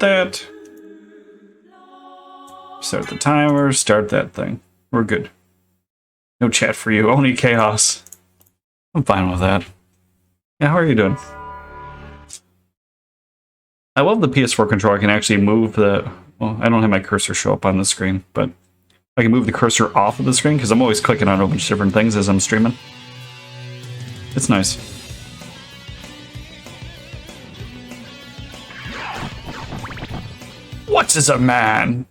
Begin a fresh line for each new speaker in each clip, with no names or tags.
that. Start the timer, start that thing. We're good. No chat for you, only chaos. I'm fine with that. Yeah, how are you doing? I love the PS4 controller. I can actually move the... Well, I don't have my cursor show up on the screen, but I can move the cursor off of the screen because I'm always clicking on a bunch of different things as I'm streaming. It's nice. What is a man?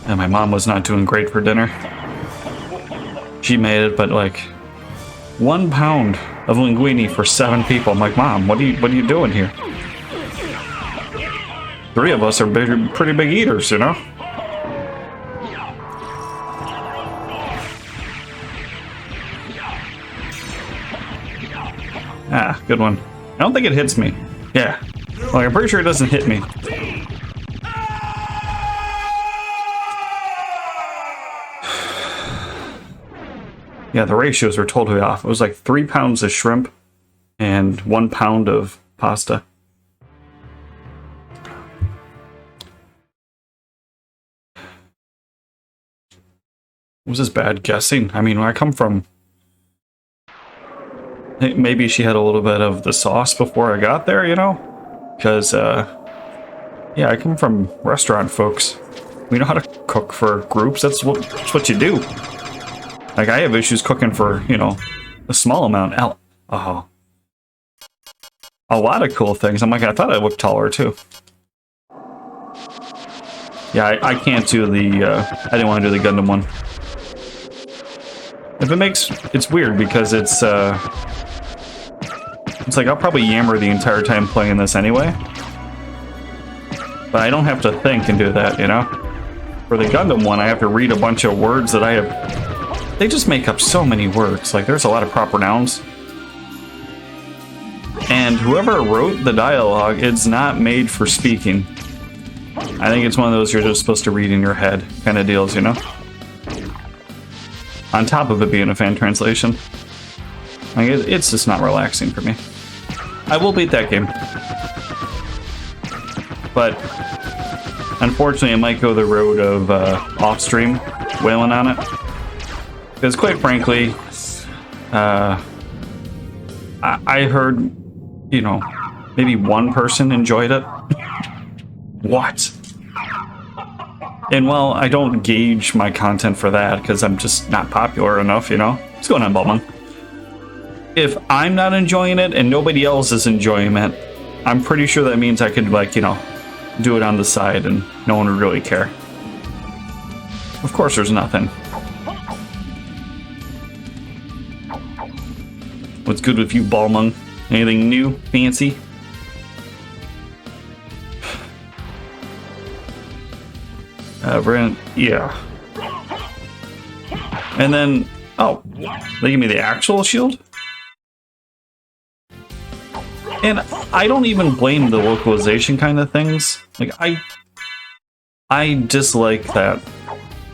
And my mom was not doing great for dinner. She made it, but like 1 pound of linguine for 7 people. I'm like, Mom, what are you doing here? 3 of us are pretty big eaters, you know? Ah, good one. I don't think it hits me. Yeah. Like, I'm pretty sure it doesn't hit me. Yeah, the ratios are totally off. It was like 3 pounds of shrimp and 1 pound of pasta. Was this bad guessing? I mean, where I come from, maybe she had a little bit of the sauce before I got there, you know? Because, yeah, I come from restaurant folks. We know how to cook for groups. That's what you do. Like, I have issues cooking for, you know, a small amount. Oh. A lot of cool things. I'm like, I thought I looked taller, too. Yeah, I can't do the, I didn't want to do the Gundam one. If it makes, it's weird because it's like I'll probably yammer the entire time playing this anyway. But I don't have to think and do that, you know? For the Gundam one, I have to read a bunch of words that I have... They just make up so many words. Like, there's a lot of proper nouns. And whoever wrote the dialogue, it's not made for speaking. I think it's one of those you're just supposed to read in your head kind of deals, you know? On top of it being a fan translation. Like, it's just not relaxing for me. I will beat that game. But, unfortunately, I might go the road of off-stream wailing on it. Because, quite frankly, I heard, you know, maybe one person enjoyed it. What? And while I don't gauge my content for that, because I'm just not popular enough, you know? What's going on, Bowman? If I'm not enjoying it and nobody else is enjoying it, I'm pretty sure that means I could, like, you know, do it on the side and no one would really care. Of course there's nothing. What's good with you, Balmung? Anything new? Fancy? Yeah. And then, oh, they give me the actual shield? And I don't even blame the localization kind of things. Like, I dislike that.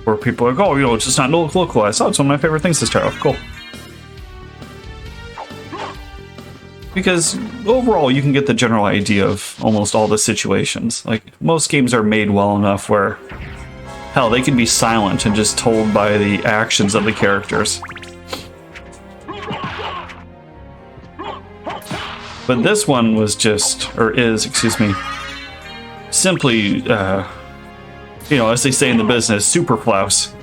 Where people are like, oh, you know, it's just not localized. Oh, it's one of my favorite things to start off. Cool. Because overall, you can get the general idea of almost all the situations. Like, most games are made well enough where, hell, they can be silent and just told by the actions of the characters. But this one was just, or is, excuse me, simply, you know, as they say in the business, superfluous.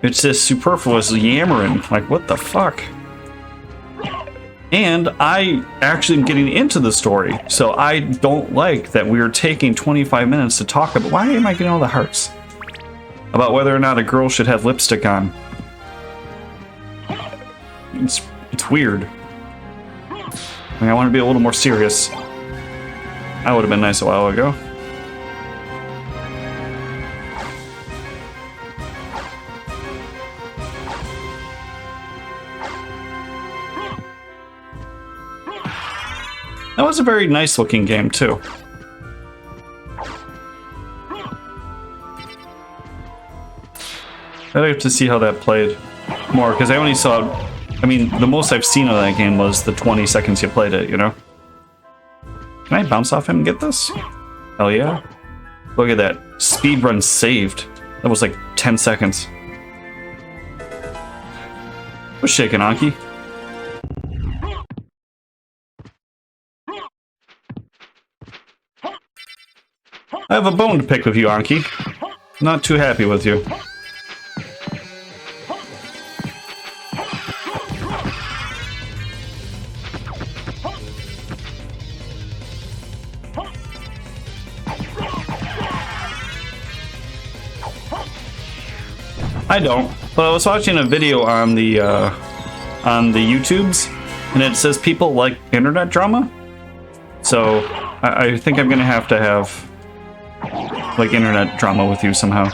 It's just superfluous yammering. Like, what the fuck? And I actually am getting into the story, so I don't like that we are taking 25 minutes to talk about... Why am I getting all the hearts? About whether or not a girl should have lipstick on. It's weird. I mean, I want to be a little more serious. That would have been nice a while ago. That was a very nice looking game, too. I'd have to see how that played more, because I only saw... I mean, the most I've seen of that game was the 20 seconds you played it, you know? Can I bounce off him and get this? Hell yeah. Look at that. Speedrun saved. That was like 10 seconds. What's shaking, Anki? I have a bone to pick with you, Anki. Not too happy with you. I don't. But I was watching a video on the YouTubes, and it says people like internet drama. So I think I'm gonna have like internet drama with you somehow.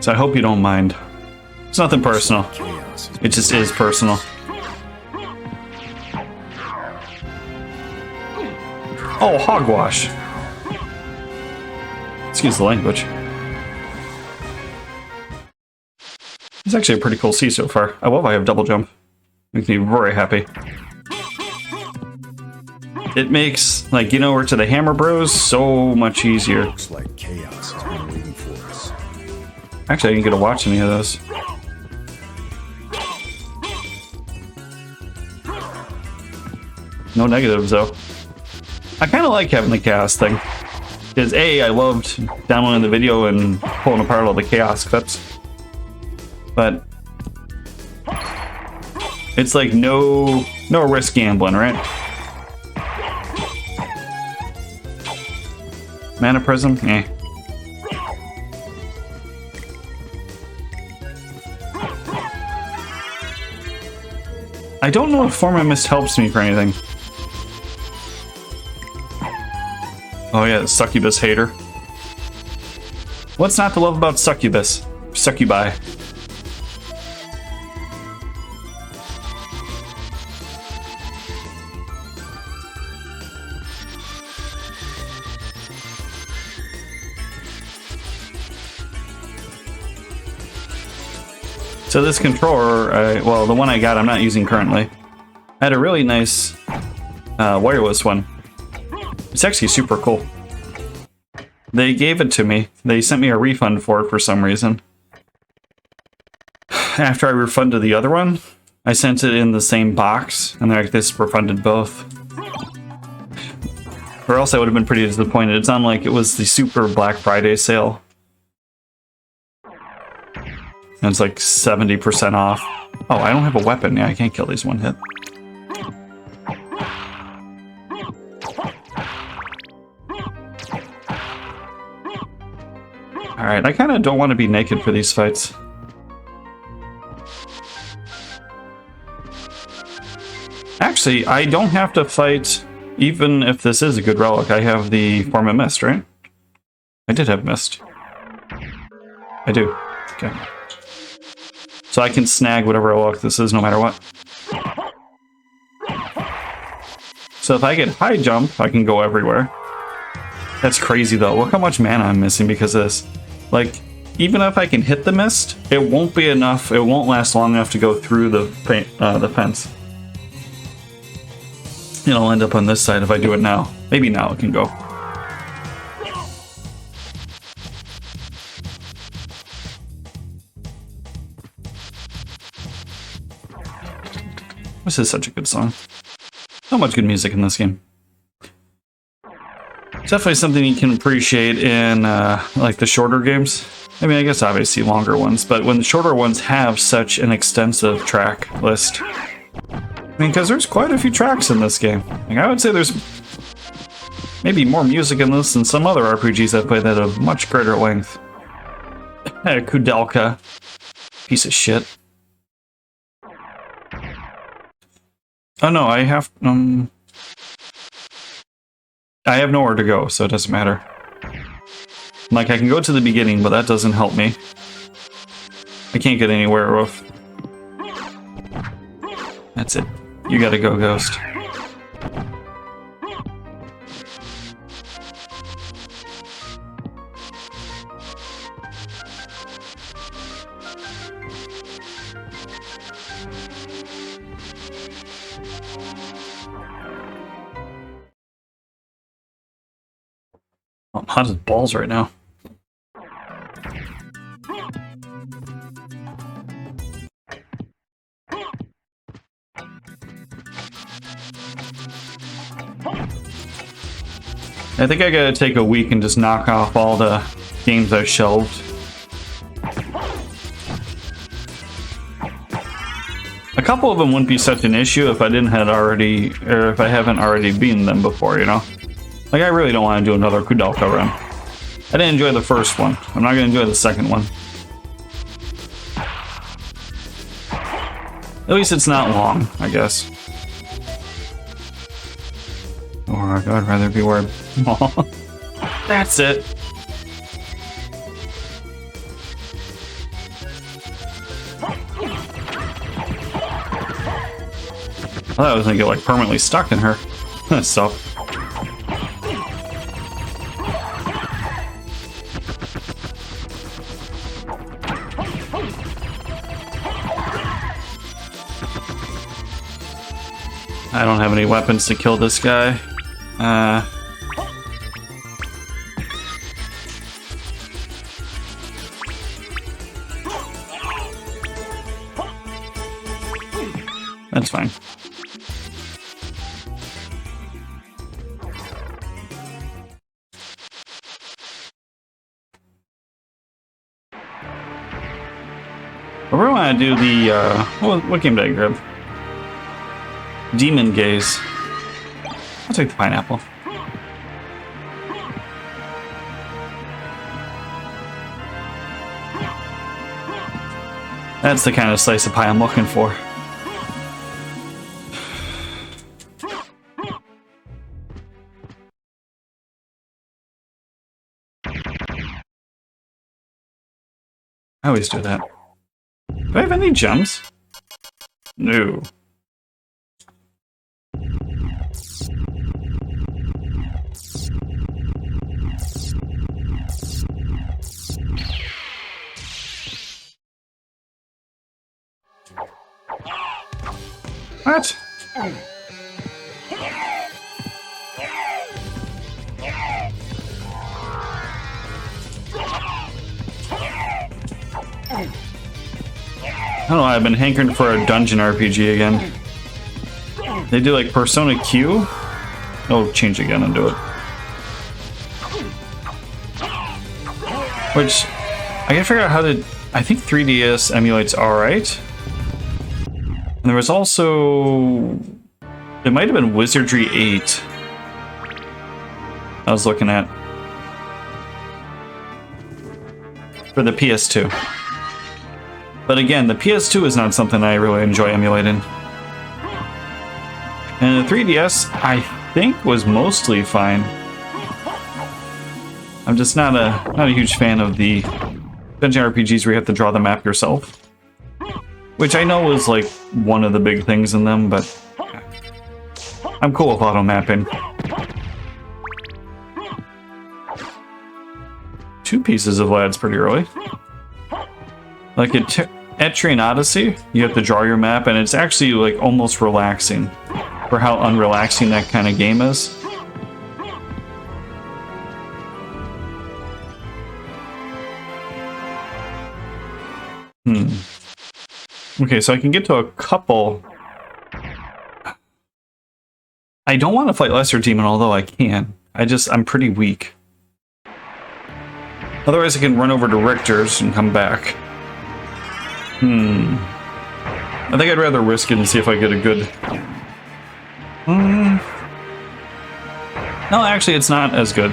So I hope you don't mind. It's nothing personal. It just is personal. Oh, hogwash. Excuse the language. It's actually a pretty cool sea so far. I love I have double jump. Makes me very happy. It makes, like, you know, over to the Hammer Bros so much easier.
Looks like chaos has been waiting for us.
Actually, I didn't get to watch any of those. No negatives, though. I kind of like having the chaos thing. Because A, I loved downloading the video and pulling apart all the chaos clips. But it's like no risk gambling, right? Mana Prism? Eh. I don't know if Form of Mist helps me for anything. Oh yeah, Succubus hater. What's not to love about Succubus? Succubi. So this controller, well, the one I got I'm not using currently, had a really nice wireless one. It's actually super cool. They gave it to me. They sent me a refund for it for some reason. After I refunded the other one, I sent it in the same box, and they're like, this refunded both. Or else I would have been pretty disappointed. It's on like it was the Super Black Friday sale. And it's like 70% off. Oh, I don't have a weapon. Yeah, I can't kill these one hit. Alright, I kind of don't want to be naked for these fights. Actually, I don't have to fight, even if this is a good relic. I have the Form of Mist, right? I did have Mist. I do. Okay. So I can snag whatever relic this is, no matter what. So if I get high jump, I can go everywhere. That's crazy, though. Look how much mana I'm missing because of this. Like, even if I can hit the mist, it won't be enough. It won't last long enough to go through the fence. It'll end up on this side if I do it now. Maybe now it can go. This is such a good song. So much good music in this game. It's definitely something you can appreciate in like the shorter games. I mean, I guess obviously longer ones, but when the shorter ones have such an extensive track list. I mean, because there's quite a few tracks in this game. Like, I would say there's maybe more music in this than some other RPGs I've played that have much greater length. Kudelka. Piece of shit. Oh no, I have nowhere to go, so it doesn't matter. Like, I can go to the beginning, but that doesn't help me. I can't get anywhere with... That's it. You gotta go, Ghost. I'm hot as balls right now. I think I gotta take a week and just knock off all the games I've shelved. A couple of them wouldn't be such an issue if I didn't had already, or if I haven't already beaten them before, you know? Like, I really don't want to do another Kudalka run. I didn't enjoy the first one. I'm not gonna enjoy the second one. At least it's not long, I guess. Or I'd rather be where I'm... That's it. I thought I was gonna get like permanently stuck in her. So. I don't have any weapons to kill this guy. That's fine. But we want to do the, what game did I grab? Demon Gaze. I'll take the pineapple. That's the kind of slice of pie I'm looking for. I always do that. Do I have any gems? No. What? I don't know, I've been hankering for a dungeon RPG again. They do like Persona Q? Oh, change again and do it. Which, I gotta figure out how to... I think 3DS emulates alright. And there was also... It might have been Wizardry 8. I was looking at. For the PS2. But again, the PS2 is not something I really enjoy emulating. And the 3DS, I think, was mostly fine. I'm just not a huge fan of the dungeon RPGs where you have to draw the map yourself. Which I know is like one of the big things in them, but I'm cool with auto mapping. 2 pieces of lead's pretty early. Like at Train Odyssey, you have to draw your map, and it's actually like almost relaxing for how unrelaxing that kind of game is. Okay, so I can get to a couple. I don't want to fight Lesser Demon, although I can. I'm pretty weak. Otherwise I can run over to Richter's and come back. I think I'd rather risk it and see if I get a good... No, actually it's not as good.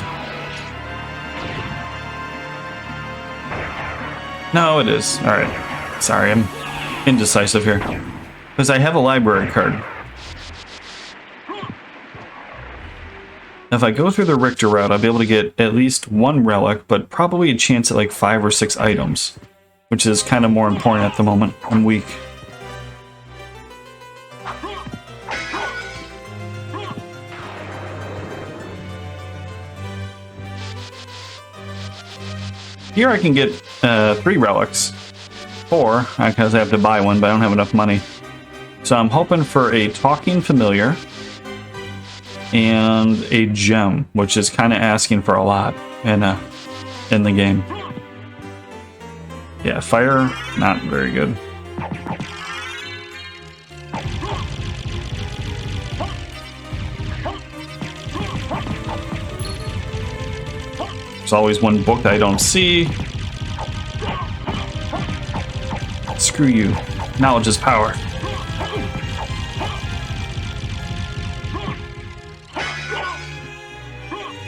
No, it is. Alright. Sorry, I'm indecisive here. Because I have a library card. If I go through the Richter route, I'll be able to get at least 1 relic, but probably a chance at like 5 or 6 items. Which is kind of more important at the moment. I'm weak. Here I can get 3 relics. 4, because I have to buy one, but I don't have enough money. So I'm hoping for a talking familiar and a gem, which is kind of asking for a lot in the game. Yeah, fire, not very good. There's always one book that I don't see. Screw you. Knowledge is power.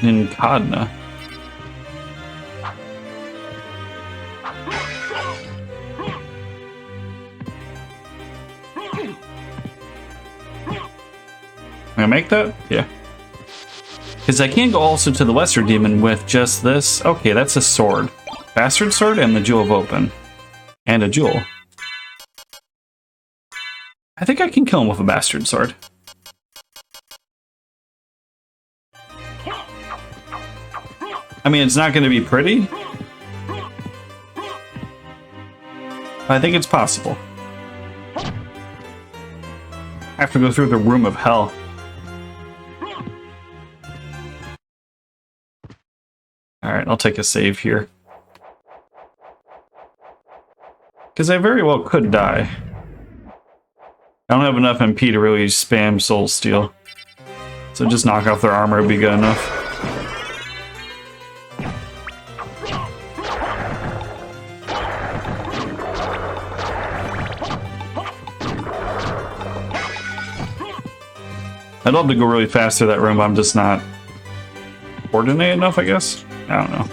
In Kadna. Can I make that? Yeah. Because I can't go also to the Lesser Demon with just this. Okay, that's a sword. Bastard Sword and the Jewel of Open. And a jewel. I think I can kill him with a Bastard Sword. I mean, it's not going to be pretty. But I think it's possible. I have to go through the Room of Hell. Alright, I'll take a save here. Because I very well could die. I don't have enough MP to really spam Soul Steal. So just knock off their armor would be good enough. I'd love to go really fast through that room, but I'm just not coordinated enough, I guess? I don't know.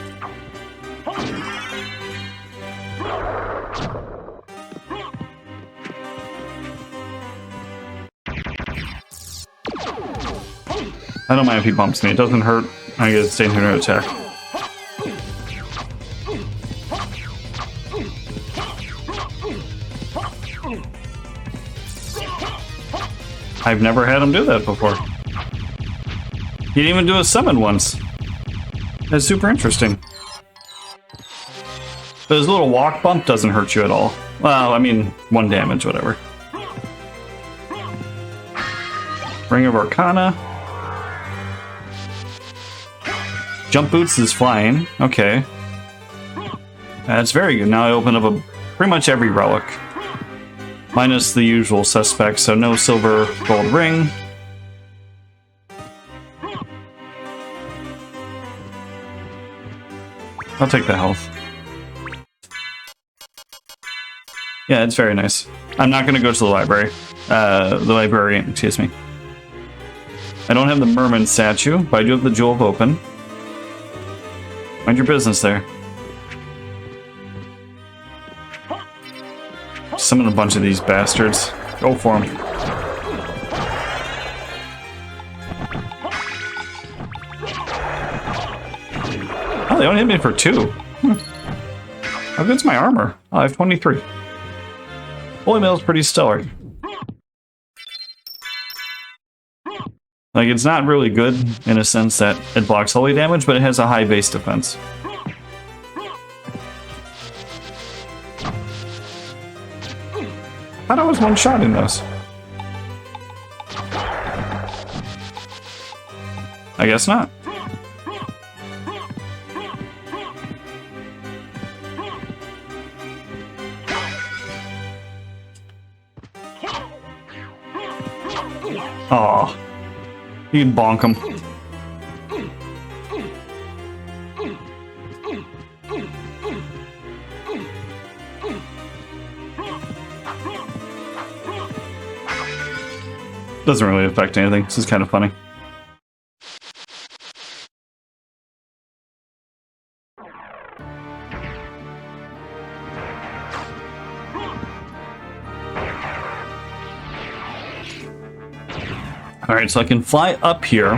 I don't mind if he bumps me. It doesn't hurt. I get to stay here to attack. I've never had him do that before. He didn't even do a summon once. That's super interesting. But his little walk bump doesn't hurt you at all. Well, I mean, 1 damage, whatever. Ring of Arcana. Jump Boots is flying. Okay. That's very good. Now I open up pretty much every relic. Minus the usual suspects, so no silver gold ring. I'll take the health. Yeah, it's very nice. I'm not going to go to the library. The librarian, excuse me. I don't have the Merman statue, but I do have the Jewel of Open. Mind your business there. Summon a bunch of these bastards. Go for them. Oh, they only hit me for 2. How good's my armor? Oh, I have 23. Holy Mail is pretty stellar. Like, it's not really good in a sense that it blocks holy damage, but it has a high base defense. I thought I was one-shotting those. I guess not. Aw. You can bonk him. Doesn't really affect anything. This is kind of funny. Alright, so I can fly up here,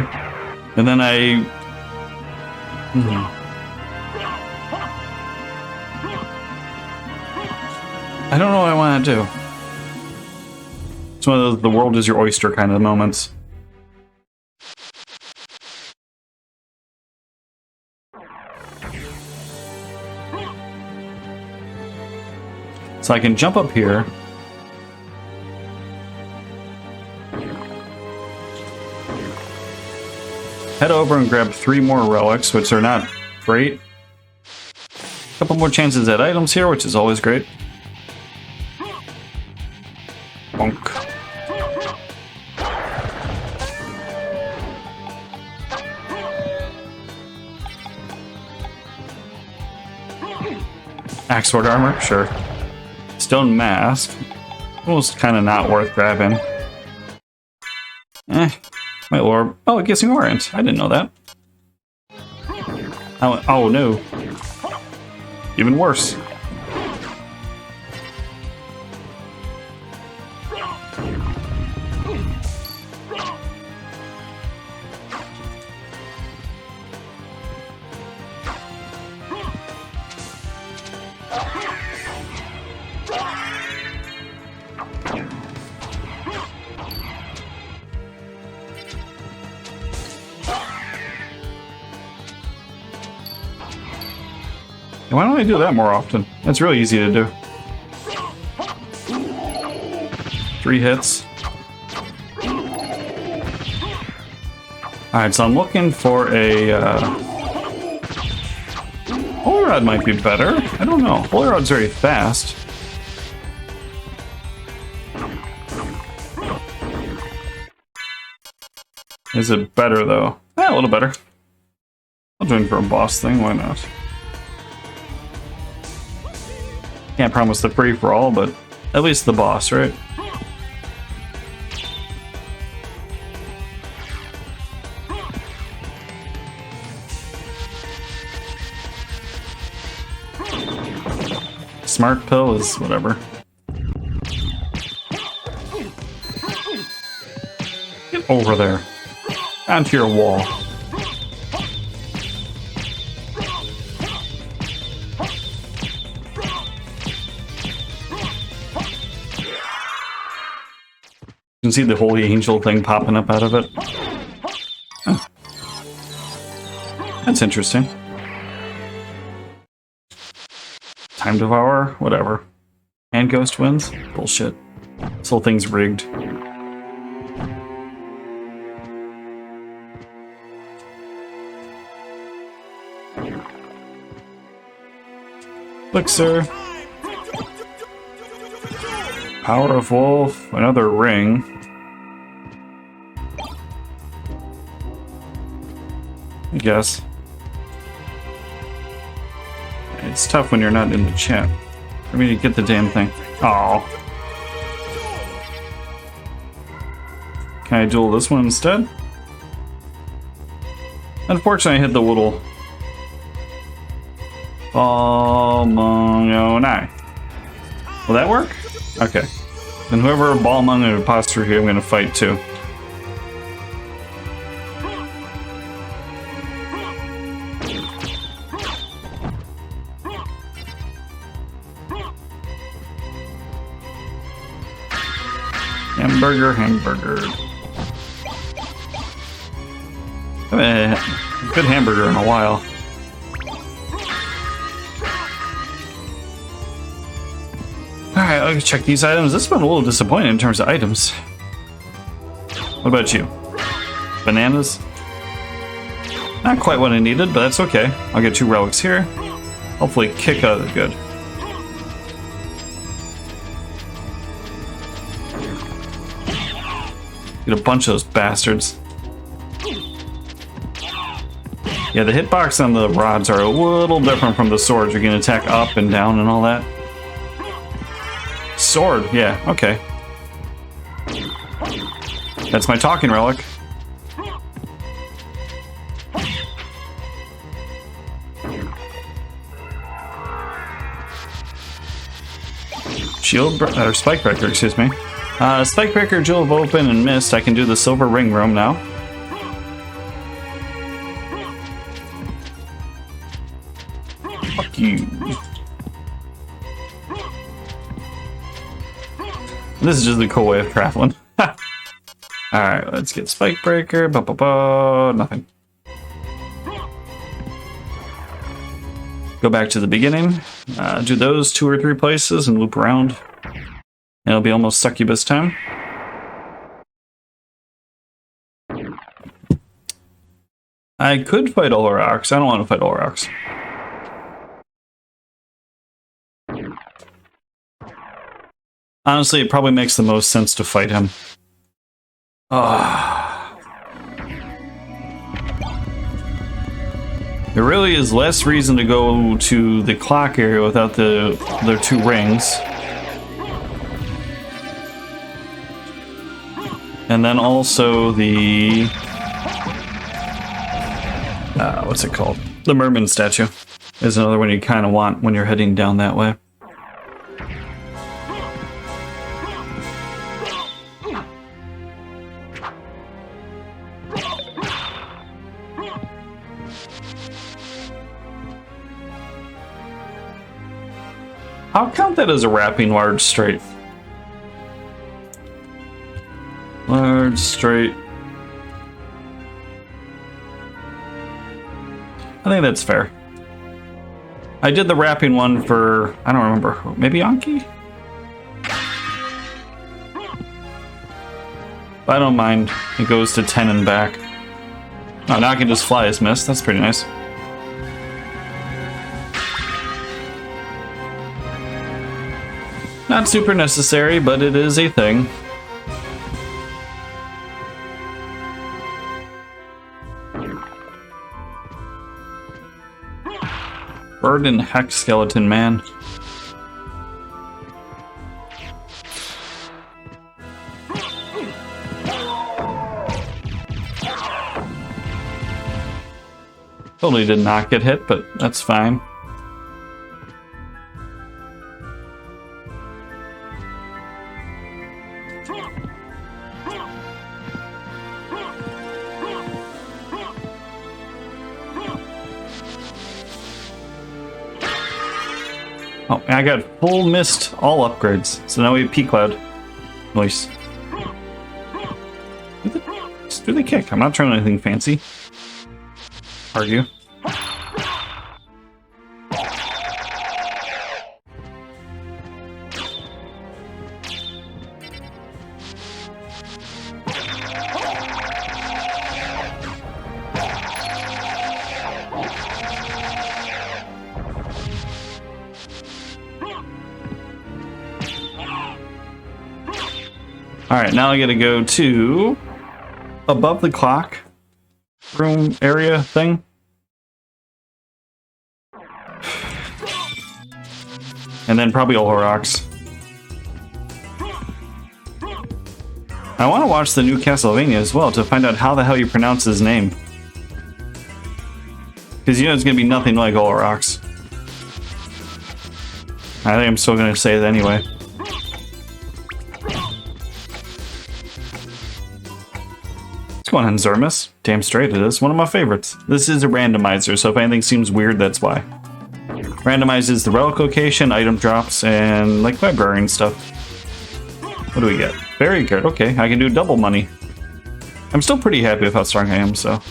and then I don't know what I want to do. It's one of those the world is your oyster kind of moments. So I can jump up here. Head over and grab 3 more relics, which are not great. A couple more chances at items here, which is always great. Bonk. Axe sword armor, sure. Stone mask. Almost kind of not worth grabbing. My orb. Oh, it gives me Orient. I didn't know that. Oh no. Even worse. Why don't I do that more often? That's really easy to do. 3 hits. Alright, so I'm looking for a... Holy Rod might be better. I don't know. Holy Rod's very fast. Is it better, though? A little better. I'll join for a boss thing, why not? Can't promise the free-for-all, but at least the boss, right? Smart pill is whatever. Get over there. Onto your wall. You can see the holy angel thing popping up out of it. Oh. That's interesting. Time Devour? Whatever. And Ghost wins? Bullshit. This whole thing's rigged. Look, sir. Power of Wolf, another ring. I guess. It's tough when you're not in the chat. For me to get the damn thing. Oh. Can I duel this one instead? Unfortunately, I hit the little... Balmung09. Will that work? Okay. Then whoever Balmung and Imposter here, I'm gonna fight too. Hamburger. I haven't had a good hamburger in a while. Alright, I'll check these items. This has been a little disappointing in terms of items. What about you? Bananas? Not quite what I needed, but that's okay. I'll get 2 relics here. Hopefully kick out of good. Get a bunch of those bastards. Yeah, the hitbox on the rods are a little different from the swords. You can attack up and down and all that. Sword, yeah, okay. That's my talking relic. Shield, or Spike Breaker, excuse me. Spike Breaker, Jewel of Open, and Mist. I can do the Silver Ring Room now. Fuck you. This is just a cool way of traveling. Alright, let's get Spike Breaker. Nothing. Go back to the beginning, do those 2 or 3 places and loop around. And it'll be almost succubus time. I could fight Olorox. I don't want to fight Olorox. Honestly, it probably makes the most sense to fight him. There really is less reason to go to the clock area without the 2 rings. And then also the... what's it called? The merman statue is another one you kind of want when you're heading down that way. I'll count that as a wrapping large straight. Large straight. I think that's fair. I did the wrapping one for, I don't remember, maybe Anki? I don't mind. It goes to 10 and back. Oh, now I can just fly as missed. That's pretty nice. Not super necessary, but it is a thing. Bird and Hex Skeleton Man. Totally did not get hit, but that's fine. Oh, and I got full mist, all upgrades. So now we have P-Cloud. Nice. Do they kick? I'm not trying anything fancy. Argue. Alright, now I gotta go to above the clock room area thing. And then probably Olorox. I want to watch the new Castlevania as well to find out how the hell you pronounce his name. Because you know it's going to be nothing like Olorox. I think I'm still going to say it anyway. What's going on, Zermus? Damn straight it is. One of my favorites. This is a randomizer, so if anything seems weird, that's why. Randomizes the relic location, item drops, and like library and stuff. What do we get? Very good. Okay, I can do double money. I'm still pretty happy with how strong I am, so.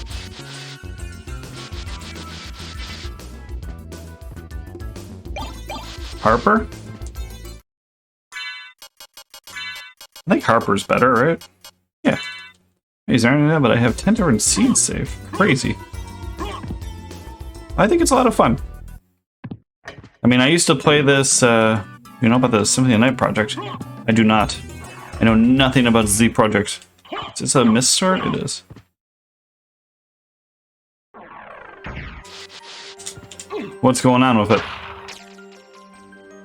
Harper? I think Harper's better, right? Yeah. He's earning that, but I have Tenter and Seed save. Crazy. I think it's a lot of fun. I mean, I used to play this, you know about the Symphony Night project? I do not. I know nothing about Z project. Is this a mist sword? It is. What's going on with it?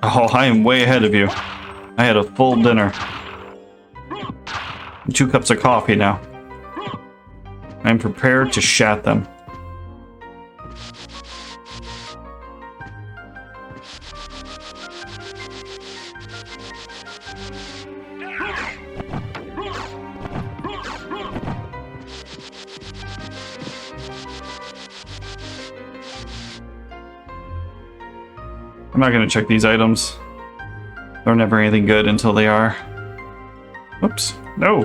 Oh, I am way ahead of you. I had a full dinner. 2 cups of coffee now. I'm prepared to shat them. I'm not going to check these items. They're never anything good until they are. Whoops. No.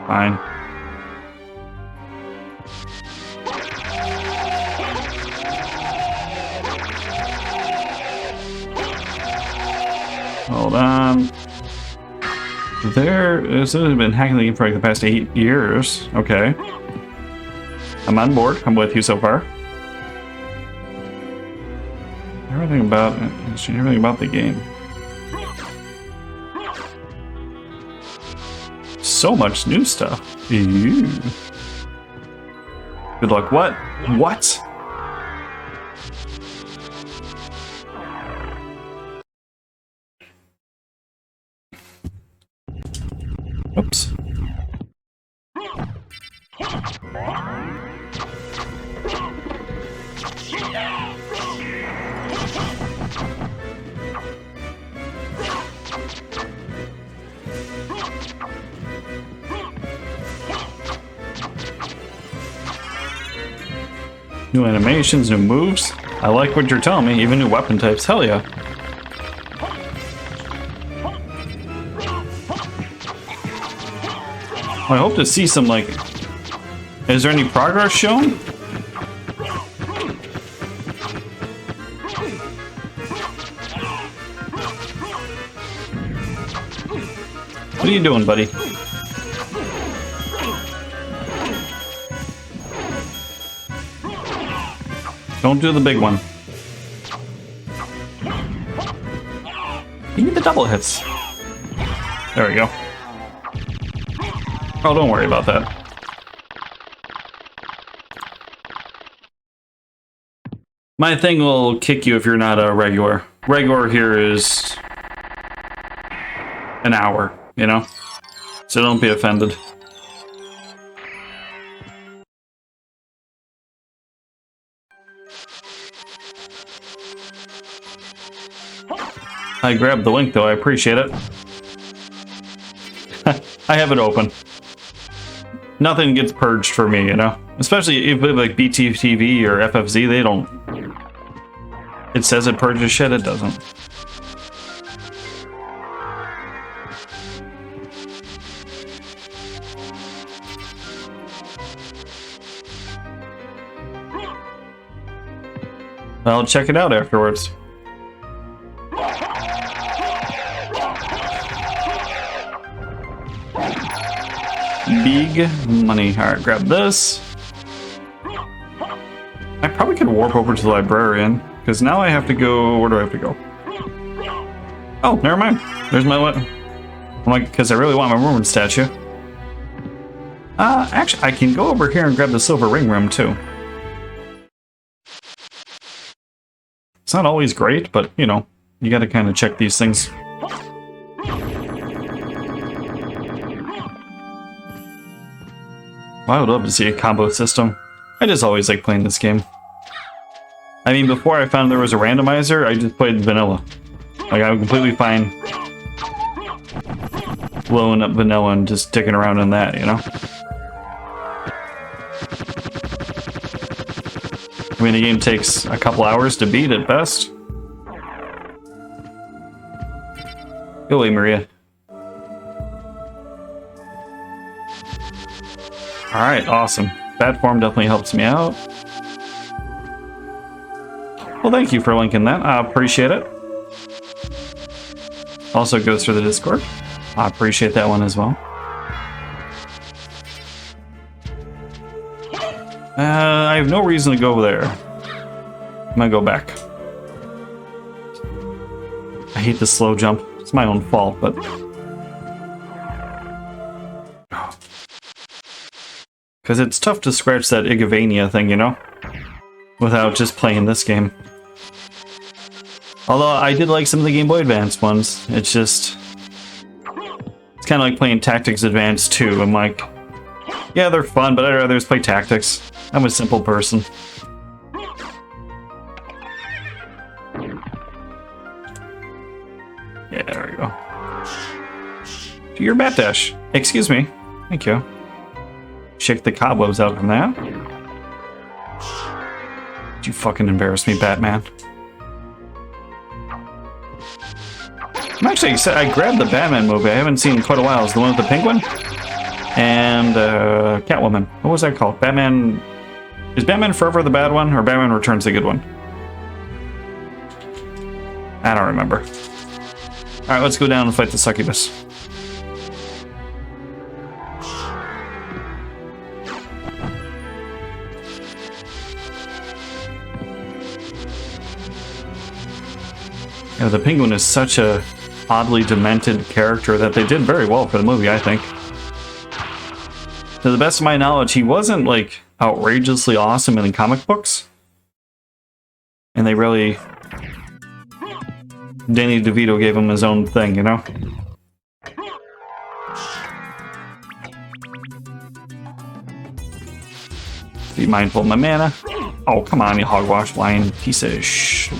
Fine. Hold on. There has been hacking the game for like the past 8 years. Okay. I'm on board. I'm with you so far. Everything about the game. So much new stuff. Ew. Good luck. What? What? Oops. New animations, new moves. I like what you're telling me. Even new weapon types. Hell yeah. I hope to see some, like... Is there any progress shown? What are you doing, buddy? Don't do the big one. You need the double hits. There we go. Oh, don't worry about that. My thing will kick you if you're not a regular. Regular here is an hour, you know? So don't be offended. I grabbed the link though, I appreciate it. I have it open. Nothing gets purged for me, you know? Especially if like BTTV or FFZ, they don't... It says it purges shit, it doesn't. I'll check it out afterwards. Big money. Alright, grab this. I probably could warp over to the librarian, because now I have to go... Where do I have to go? Oh, never mind. There's my... I'm like, because I really want my Roman statue. Actually, I can go over here and grab the silver ring room, too. It's not always great, but, you know, you gotta kind of check these things. I would love to see a combo system. I just always like playing this game. I mean, before I found there was a randomizer, I just played vanilla. Like, I'm completely fine blowing up vanilla and just sticking around in that, you know? I mean, the game takes a couple hours to beat at best. Go away, Maria. Alright, awesome. Bad form definitely helps me out. Well, thank you for linking that. I appreciate it. Also goes through the Discord. I appreciate that one as well. I have no reason to go there. I'm gonna go back. I hate the slow jump. It's my own fault, but... Because it's tough to scratch that Igavania thing, you know? Without just playing this game. Although, I did like some of the Game Boy Advance ones. It's just... It's kind of like playing Tactics Advance 2. I'm like... Yeah, they're fun, but I'd rather just play Tactics. I'm a simple person. Yeah, there we go. Do your bat dash. Excuse me. Thank you. Shake the cobwebs out from that. You fucking embarrass me, Batman. I'm actually excited. I grabbed the Batman movie I haven't seen in quite a while. It's the one with the penguin and Catwoman. What was that called? Batman... Is Batman Forever the bad one, or Batman Returns the good one? I don't remember. Alright, let's go down and fight the succubus. Yeah, the penguin is such a oddly demented character that they did very well for the movie, I think. To the best of my knowledge, he wasn't, like, outrageously awesome in the comic books. And they really... Danny DeVito gave him his own thing, you know? Be mindful of my mana. Oh, come on, you hogwash lion piece of sh...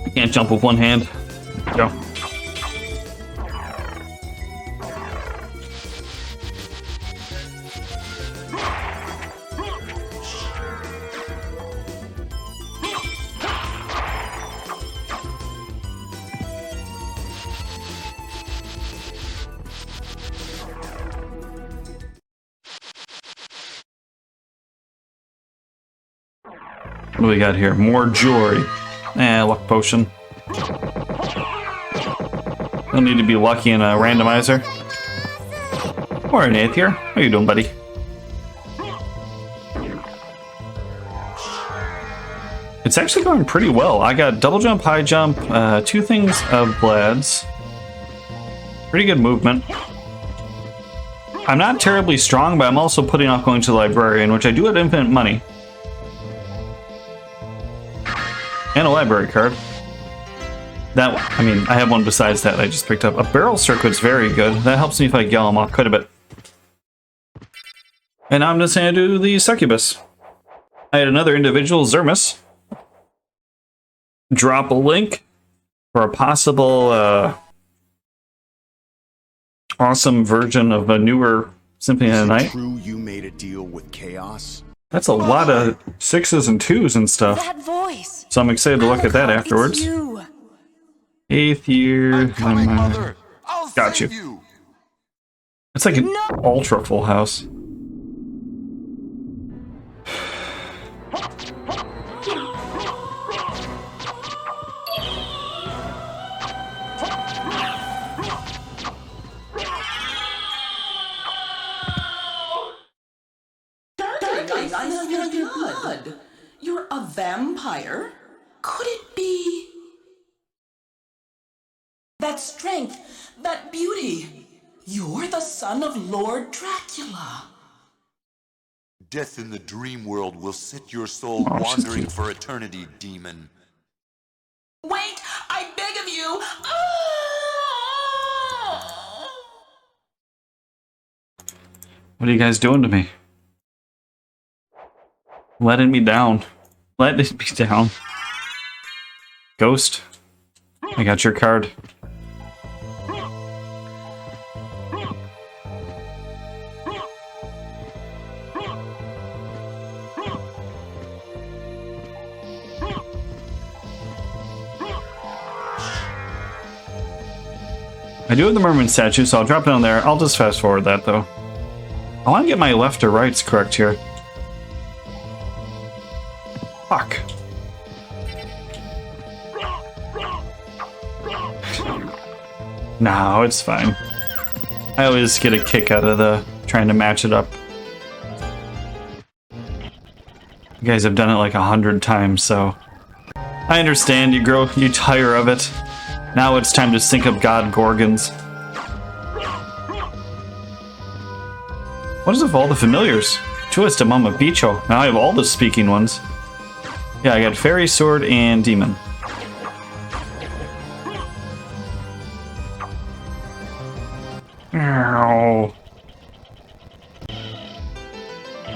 I can't jump with one hand. Go. What do we got here? More jewelry. Luck potion. Don't need to be lucky in a randomizer. Or an eighth here. How you doing, buddy? It's actually going pretty well. I got double jump, high jump, 2 things of Vlad's. Pretty good movement. I'm not terribly strong, but I'm also putting off going to the librarian, which I do have infinite money. And a library card. That, I mean, I have one besides that I just picked up. A barrel circuit's very good. That helps me fight Gallimok quite a bit. And now I'm just going to do the succubus. I had another individual, Zermus, drop a link for a possible awesome version of a newer Symphony of the Night.
True, you made a deal with chaos.
That's a lot of 6s and 2s and stuff.
That voice.
So I'm excited to look at that afterwards. 8th year. Got you. It's like an ultra full house.
You're a vampire? Could it be that strength, that beauty? You're the son of Lord Dracula.
Death in the dream world will set your soul wandering for eternity, demon.
Wait, I beg of you.
What are you guys doing to me? Letting me down. Letting me down. Ghost, I got your card. I do have the mermaid statue, so I'll drop it on there. I'll just fast forward that, though. I want to get my left or rights correct here. Fuck. No, it's fine. I always get a kick out of the trying to match it up. You guys have done it like 100 times, so I understand. You tire of it. Now it's time to sync up God Gorgons. What is with all the familiars? Twist, Mama Bicho. Now I have all the speaking ones. Yeah, I got Fairy, Sword, and Demon. Ow.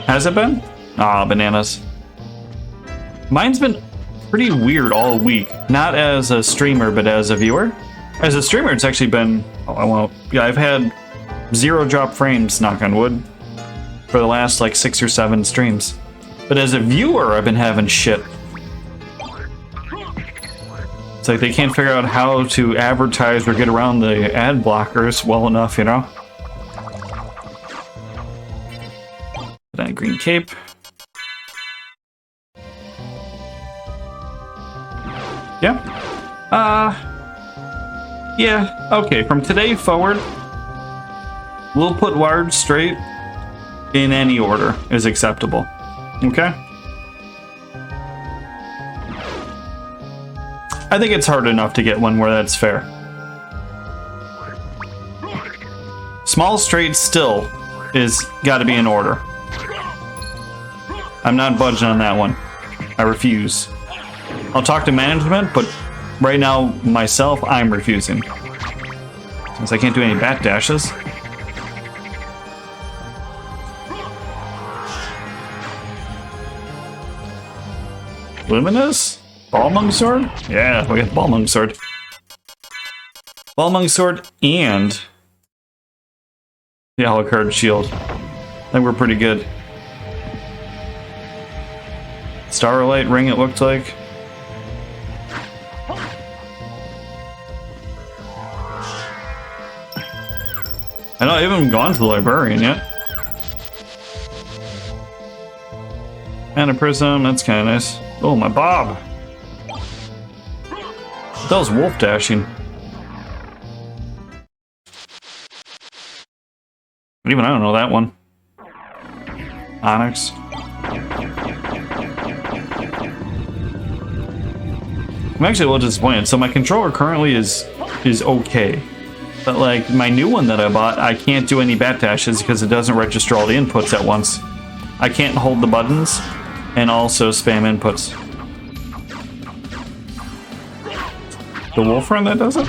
Has it been? Ah, bananas. Mine's been pretty weird all week. Not as a streamer, but as a viewer. As a streamer, it's actually been... Oh, I won't... Yeah, I've had 0 drop frames, knock on wood. for the last like 6 or 7 streams. But as a viewer, I've been having shit. It's like they can't figure out how to advertise or get around the ad blockers well enough, you know? Put on a green cape. Yeah. Yeah, okay. From today forward, we'll put large straight in any order is acceptable. Okay? I think it's hard enough to get one where that's fair. Small straight still is gotta be in order. I'm not budging on that one. I refuse. I'll talk to management, but right now, myself, I'm refusing. Since I can't do any bat dashes. Luminous? Ballmung sword? Yeah, we got Ballmung sword. Ballmung sword and the Alucard shield. I think we're pretty good. Starlight ring, it looked like. I haven't even gone to the librarian yet. And a prism, that's kind of nice. Oh, my bob. That was wolf dashing. Even I don't know that one. Onyx. I'm actually a little disappointed. So my controller currently is okay. But like my new one that I bought, I can't do any bat dashes because it doesn't register all the inputs at once. I can't hold the buttons and also spam inputs. The wolf run that does it?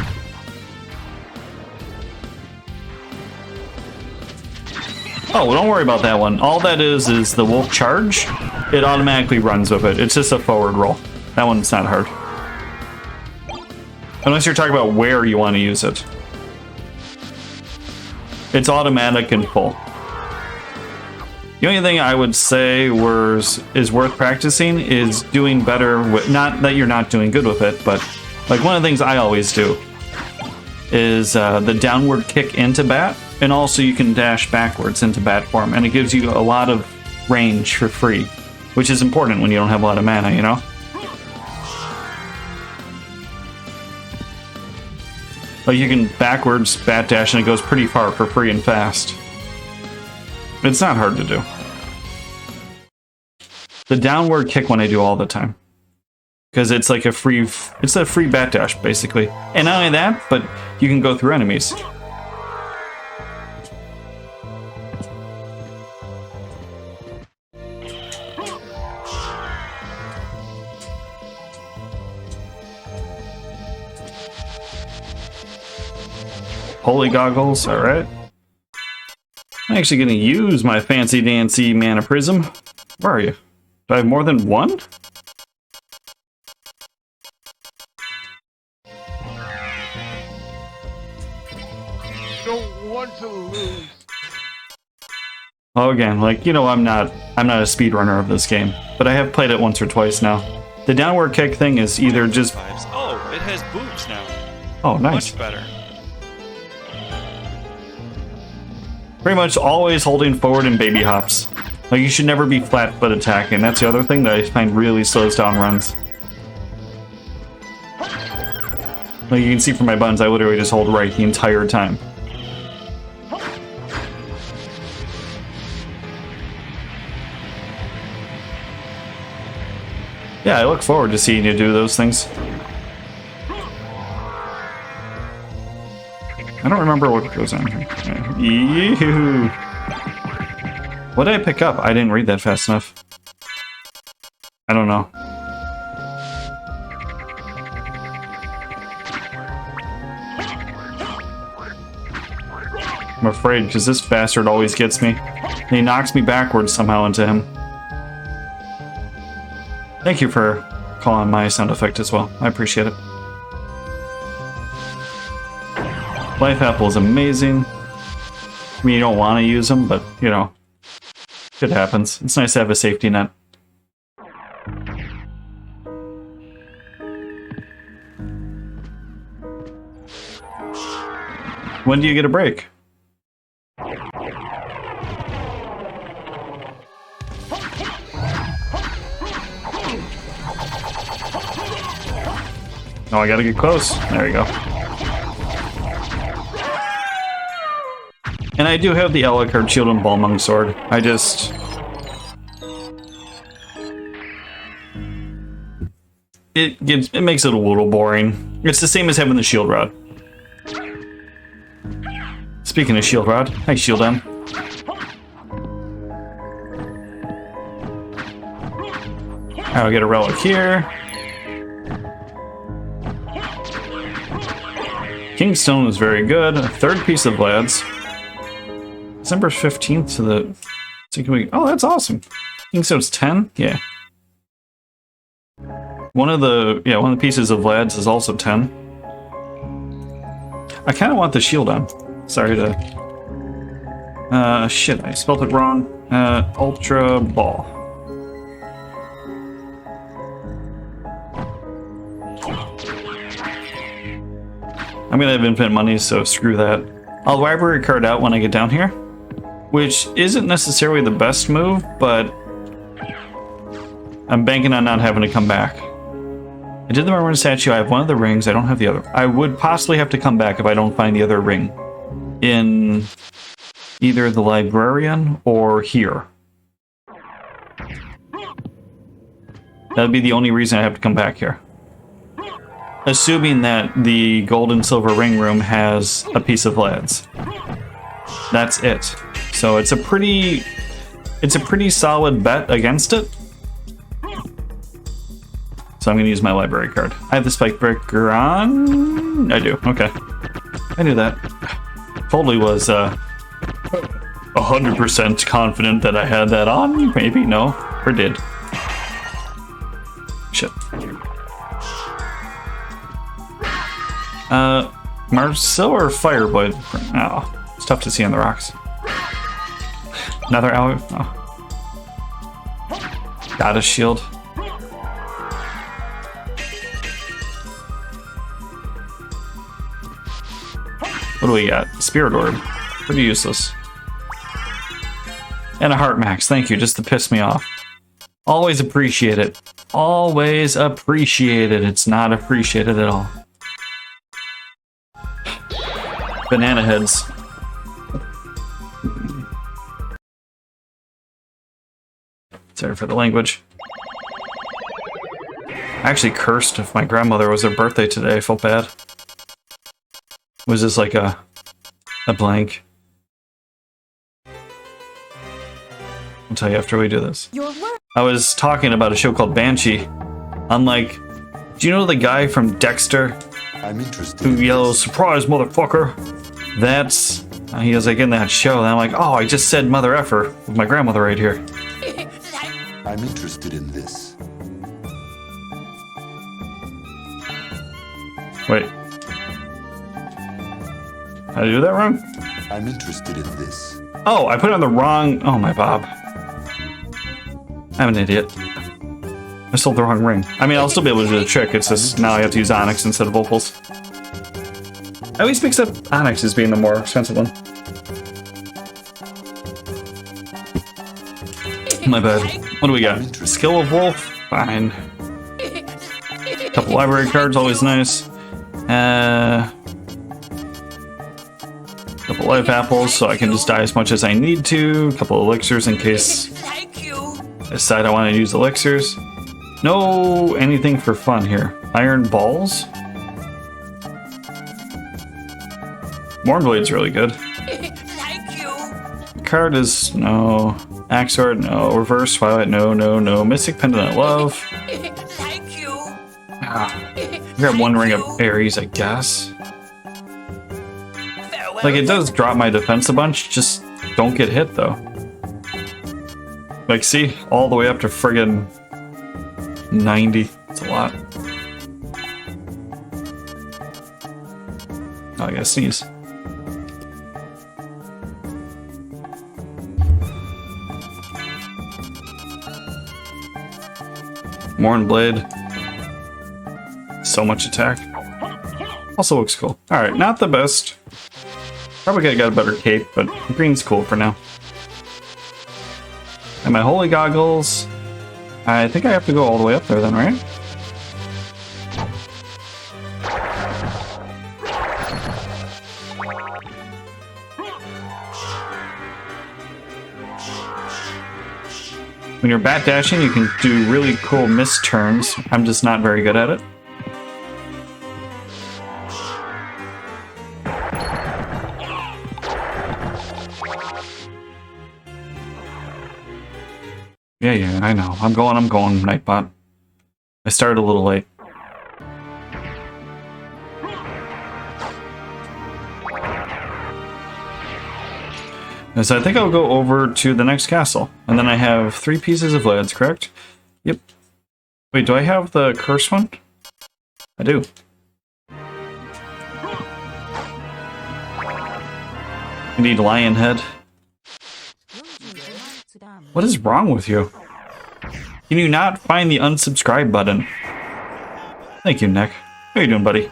Oh, well, don't worry about that one. All that is the wolf charge. It automatically runs with it. It's just a forward roll. That one's not hard. Unless you're talking about where you want to use it. It's automatic and full. The only thing I would say is worth practicing is doing better with, not that you're not doing good with it, but like one of the things I always do is the downward kick into bat, and also you can dash backwards into bat form, and it gives you a lot of range for free, which is important when you don't have a lot of mana, you know? Like you can backwards bat dash and it goes pretty far for free and fast. It's not hard to do. The downward kick one I do all the time. Because it's like a free bat dash basically. And not only that, but you can go through enemies. Holy goggles, alright. I'm actually gonna use my fancy dancy mana prism. Where are you? Do I have more than one?
Don't want to lose.
Oh, again, like, you know, I'm not a speedrunner of this game, but I have played it once or twice now. The downward kick thing is either just...
Oh, it has boobs now.
Oh, nice.
Much better.
Pretty much always holding forward in baby hops. Like, you should never be flat foot attacking. That's the other thing that I find really slows down runs. Like you can see from my buttons, I literally just hold right the entire time. Yeah, I look forward to seeing you do those things. I don't remember what goes on here. Yee-hoo. What did I pick up? I didn't read that fast enough. I don't know. I'm afraid, because this bastard always gets me. And he knocks me backwards somehow into him. Thank you for calling my sound effect as well. I appreciate it. Life Apple is amazing. I mean, you don't want to use them, but, you know. Shit happens. It's nice to have a safety net. When do you get a break? Oh, I gotta get close. There you go. And I do have the Alucard Shield and Balmung Sword. I just... It makes it a little boring. It's the same as having the Shield Rod. Speaking of Shield Rod, hi Shield M. I'll get a relic here. Kingstone is very good. A third piece of Vlad's. December 15th to the... So can we... Oh, that's awesome. Kingstone's 10? Yeah. One of the pieces of Vlad's is also 10. I kind of want the shield on. Sorry to... shit, I spelled it wrong. Ultra Ball. I'm gonna have infinite money, so screw that. I'll library card out when I get down here, which isn't necessarily the best move, but I'm banking on not having to come back. I did the Marmor statue, I have one of the rings, I don't have the other. I would possibly have to come back if I don't find the other ring in either the librarian or here. That'd be the only reason I have to come back here. Assuming that the gold and silver ring room has a piece of Vlad's. That's it. So it's a pretty solid bet against it. So I'm gonna use my library card. I have the spike breaker on. I do. Okay. I knew that. Totally was 100% confident that I had that on. Maybe no, or did. Shit. Marcel or Fireblade? Oh, it's tough to see on the rocks. Another aloe. Oh. Got a shield. What do we got? Spirit Orb. Pretty useless. And a Heart Max. Thank you, just to piss me off. Always appreciate it. Always appreciate it. It's not appreciated at all. Banana heads. Sorry for the language. I actually cursed if my grandmother was her birthday today. I felt bad. Was this like a blank? I'll tell you after we do this. I was talking about a show called Banshee. I'm like, do you know the guy from Dexter?
I'm interested.
Who yells, "Surprise, motherfucker!" That's... he was like in that show, and I'm like, oh, I just said mother effer with my grandmother right here.
I'm interested in this.
Wait. How did I do that wrong?
I'm interested in this.
Oh, I put it on the wrong... Oh, my Bob. I'm an idiot. I sold the wrong ring. I mean, I'll still be able to do the trick. It's just now I have to use Onyx instead of Opals. I always mix up Onyx as being the more expensive one. My bad. What do we got? Skill of Wolf? Fine. Couple library cards, always nice. Couple life apples, so I can just die as much as I need to. Couple elixirs in case I decide I want to use elixirs. No anything for fun here. Iron balls? Mornblade's really good. Card is no. Axe Sword, no. Reverse Twilight, no, no, no. Mystic Pendant, love. Grab one ring of Ares, I guess. Like, it does drop my defense a bunch, just don't get hit, though. Like, see? All the way up to friggin' 90. It's a lot. Oh, I gotta sneeze. Morn Blade. So much attack. Also looks cool. Alright, not the best. Probably could've got a better cape, but green's cool for now. And my holy goggles. I think I have to go all the way up there then, right? When you're bat dashing, you can do really cool missed turns. I'm just not very good at it. Yeah, I know. I'm going, Nightbot. I started a little late. And so I think I'll go over to the next castle. And then I have 3 pieces of leads, correct? Yep. Wait, do I have the curse one? I do. I need lion head. What is wrong with you? Can you not find the unsubscribe button? Thank you, Nick. How you doing, buddy?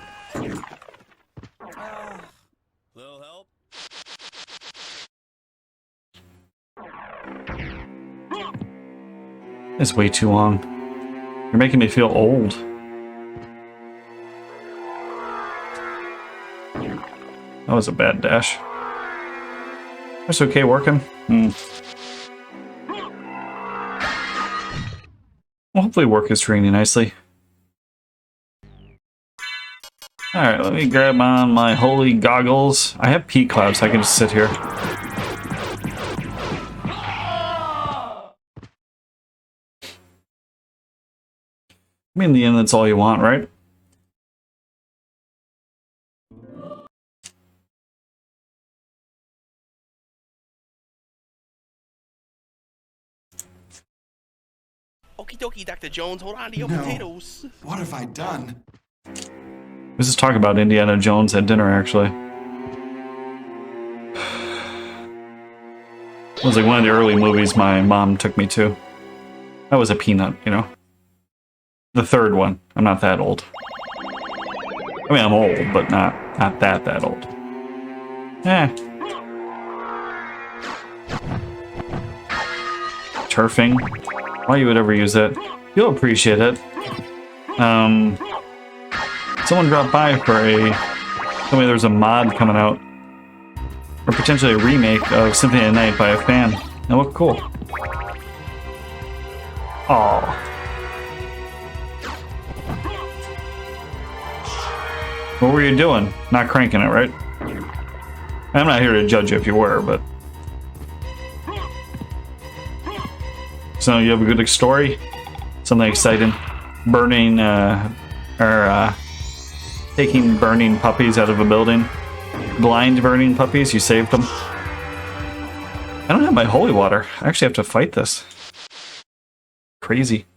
Little help?
It's way too long. You're making me feel old. That was a bad dash. That's okay working. Well, hopefully work is treating you nicely. Alright, let me grab on my holy goggles. I have pea clouds, so I can just sit here. I mean, in the end, that's all you want, right?
Okie dokie, Dr. Jones, hold on to your potatoes.
What have I done?
Let's just talk about Indiana Jones at dinner, actually. It was like one of the early movies my mom took me to. That was a peanut, you know? The third one. I'm not that old. I mean, I'm old, but not that old. Turfing. Why you would ever use it? You'll appreciate it. Someone dropped by for told me there's a mod coming out. Or potentially a remake of Symphony at Night by a fan. It looked cool. Aww. What were you doing? Not cranking it, right? I'm not here to judge you if you were, but... So you have a good story? Something exciting? Burning, taking burning puppies out of a building? Blind burning puppies? You saved them? I don't have my holy water. I actually have to fight this. Crazy.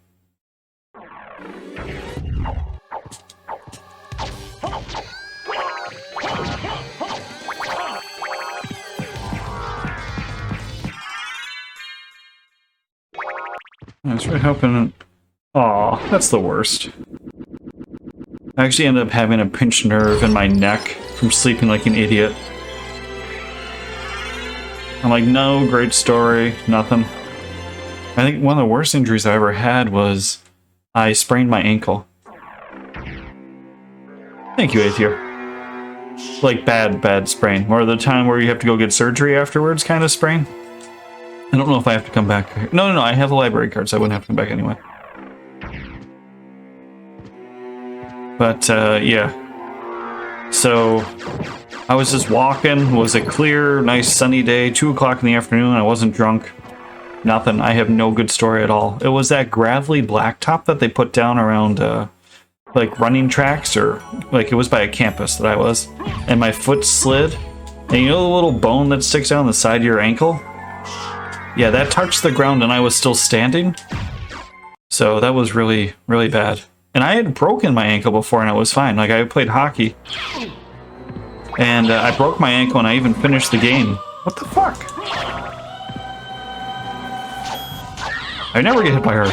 I was really hoping... Aw, that's the worst. I actually ended up having a pinched nerve in my neck from sleeping like an idiot. I'm like, no, great story, nothing. I think one of the worst injuries I ever had was I sprained my ankle. Thank you, Aether. Like bad sprain. Or the time where you have to go get surgery afterwards kind of sprain. I don't know if I have to come back. No, I have the library card, so I wouldn't have to come back anyway. But, yeah. So, I was just walking. It was a clear, nice, sunny day. 2 o'clock in the afternoon. I wasn't drunk. Nothing. I have no good story at all. It was that gravelly blacktop that they put down around, like, running tracks, or, like, it was by a campus that I was. And my foot slid. And you know the little bone that sticks out on the side of your ankle? Yeah, that touched the ground and I was still standing. So that was really, really bad. And I had broken my ankle before and I was fine. Like, I played hockey. And I broke my ankle and I even finished the game. What the fuck? I never get hit by hers.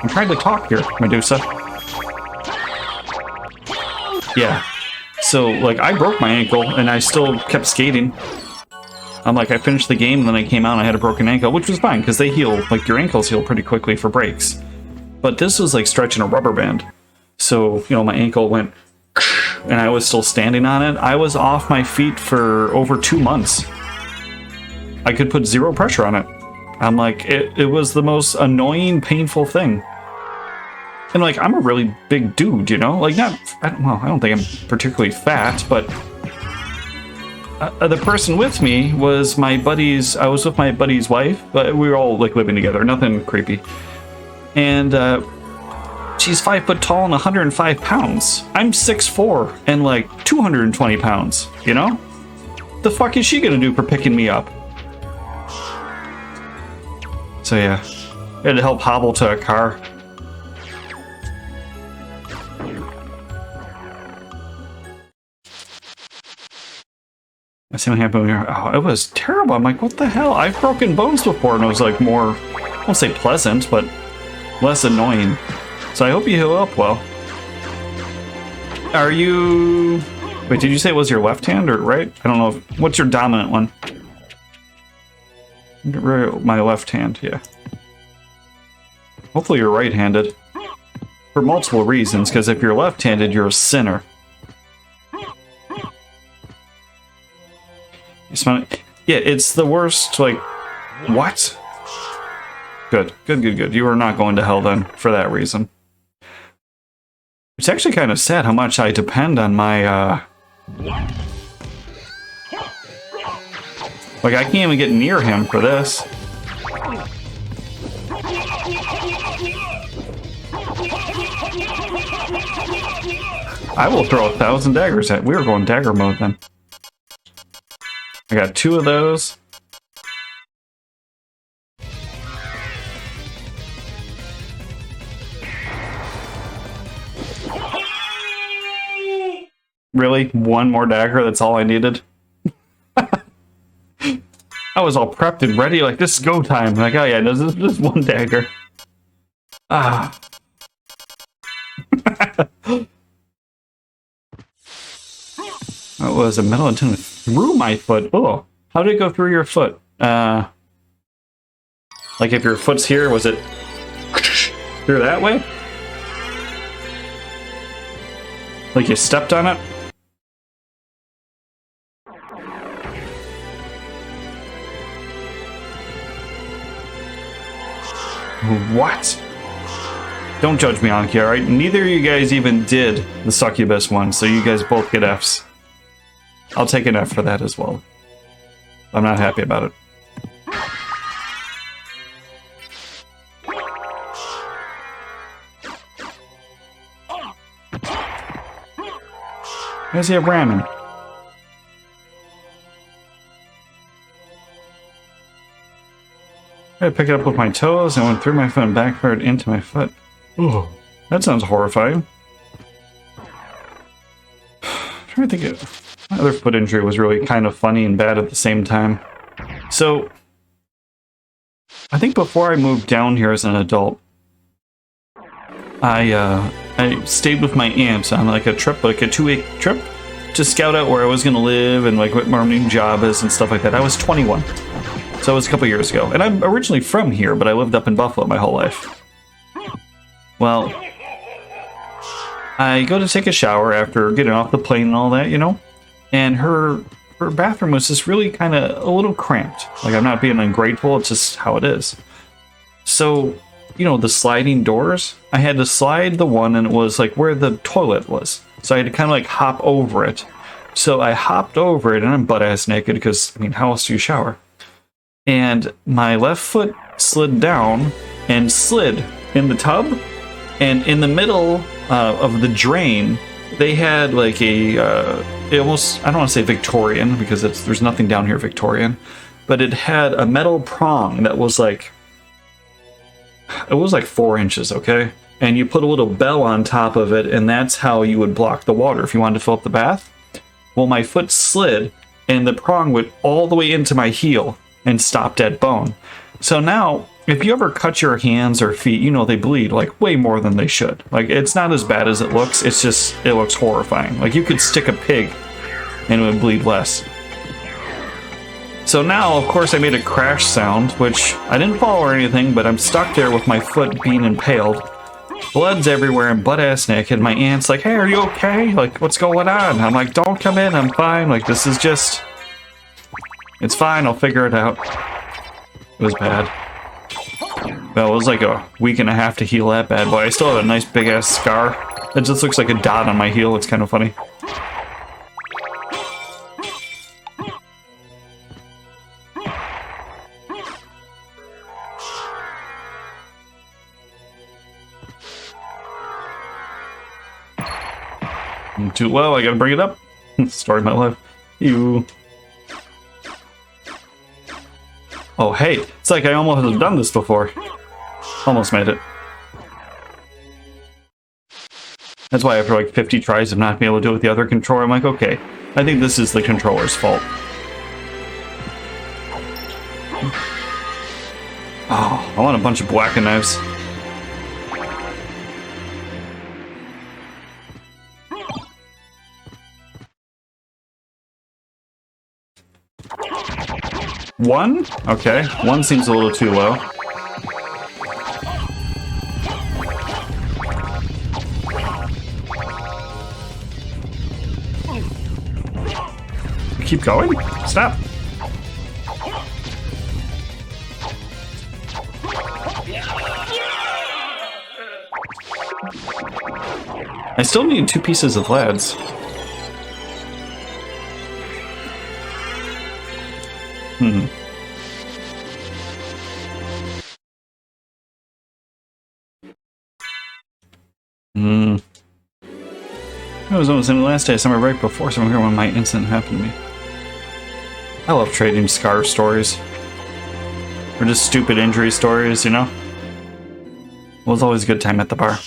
I'm trying to talk here, Medusa. Yeah. So, like, I broke my ankle, and I still kept skating. I'm like, I finished the game, and then I came out and I had a broken ankle, which was fine, because they heal, like, your ankles heal pretty quickly for breaks. But this was like stretching a rubber band. So, you know, my ankle went, and I was still standing on it. I was off my feet for over 2 months. I could put zero pressure on it. I'm like, it was the most annoying, painful thing. And like, I'm a really big dude, you know? Like, not, I don't think I'm particularly fat, but the person with me was my buddy's, I was with my buddy's wife, but we were all like living together, nothing creepy. And she's 5 foot tall and 105 pounds. I'm 6'4" and like 220 pounds, you know? The fuck is she gonna do for picking me up? So yeah, I had to help hobble to a car. I see what happened here. Oh, it was terrible. I'm like, what the hell? I've broken bones before, and it was like more, I won't say pleasant, but less annoying. So I hope you heal up well. Are you... Wait, did you say it was your left hand or right? I don't know. What's your dominant one? My left hand, yeah. Hopefully you're right-handed. For multiple reasons, because if you're left-handed, you're a sinner. Yeah, it's the worst, like... What? Good, good, good, good. You are not going to hell then, for that reason. It's actually kind of sad how much I depend on my, Like, I can't even get near him for this. I will throw 1,000 daggers at... We were going dagger mode then. I got 2 of those. Really? 1 more dagger? That's all I needed? I was all prepped and ready, like, this is go time. Like, oh yeah, this is 1 dagger. Ah. That was a metal antenna through my foot. Oh, how did it go through your foot? Like if your foot's here, was it through that way? Like you stepped on it? What? Don't judge me, Anki, alright? Neither of you guys even did the succubus one, so you guys both get Fs. I'll take an F for that as well. I'm not happy about it. Why does he have ramen? I pick it up with my toes and went through my foot and backfired into my foot. Ooh, that sounds horrifying. I'm trying to think of... My other foot injury was really kind of funny and bad at the same time. So, I think before I moved down here as an adult, I stayed with my aunt on like a trip, like a 2-week trip, to scout out where I was going to live and like what my new job is and stuff like that. I was 21, so it was a couple years ago. And I'm originally from here, but I lived up in Buffalo my whole life. Well, I go to take a shower after getting off the plane and all that, you know? And her bathroom was just really kind of a little cramped. Like, I'm not being ungrateful, it's just how it is. So, you know, the sliding doors, I had to slide the one and it was like where the toilet was. So I had to kind of like hop over it. So I hopped over it and I'm butt-ass naked because, I mean, how else do you shower? And my left foot slid down and slid in the tub. And in the middle of the drain, they had like a... almost, I don't want to say Victorian, because there's nothing down here Victorian, but it had a metal prong that was like, it was like 4 inches, okay? And you put a little bell on top of it, and that's how you would block the water if you wanted to fill up the bath. Well, my foot slid, and the prong went all the way into my heel and stopped at bone. So now, if you ever cut your hands or feet, you know they bleed like way more than they should. Like, it's not as bad as it looks. It's just, it looks horrifying. Like, you could stick a pig and it would bleed less. So now, of course, I made a crash sound, which I didn't fall or anything, but I'm stuck there with my foot being impaled. Blood's everywhere and butt-ass naked. My aunt's like, hey, are you okay? Like, what's going on? I'm like, don't come in, I'm fine. Like, this is just... It's fine, I'll figure it out. It was bad. Well, it was like a week and a half to heal that bad boy. I still have a nice big-ass scar. It just looks like a dot on my heel. It's kind of funny. Too low, I gotta bring it up. Story of my life. You. Oh, hey, it's like I almost have done this before. Almost made it. That's why after like 50 tries of not being able to do it with the other controller, I'm like, okay, I think this is the controller's fault. Oh, I want a bunch of blackened knives. One? Okay. One seems a little too low. Keep going? Stop. I still need 2 pieces of lads. It was almost the last day of summer break before summer here when my incident happened to me. I love trading scar stories. Or just stupid injury stories, you know? It was always a good time at the bar.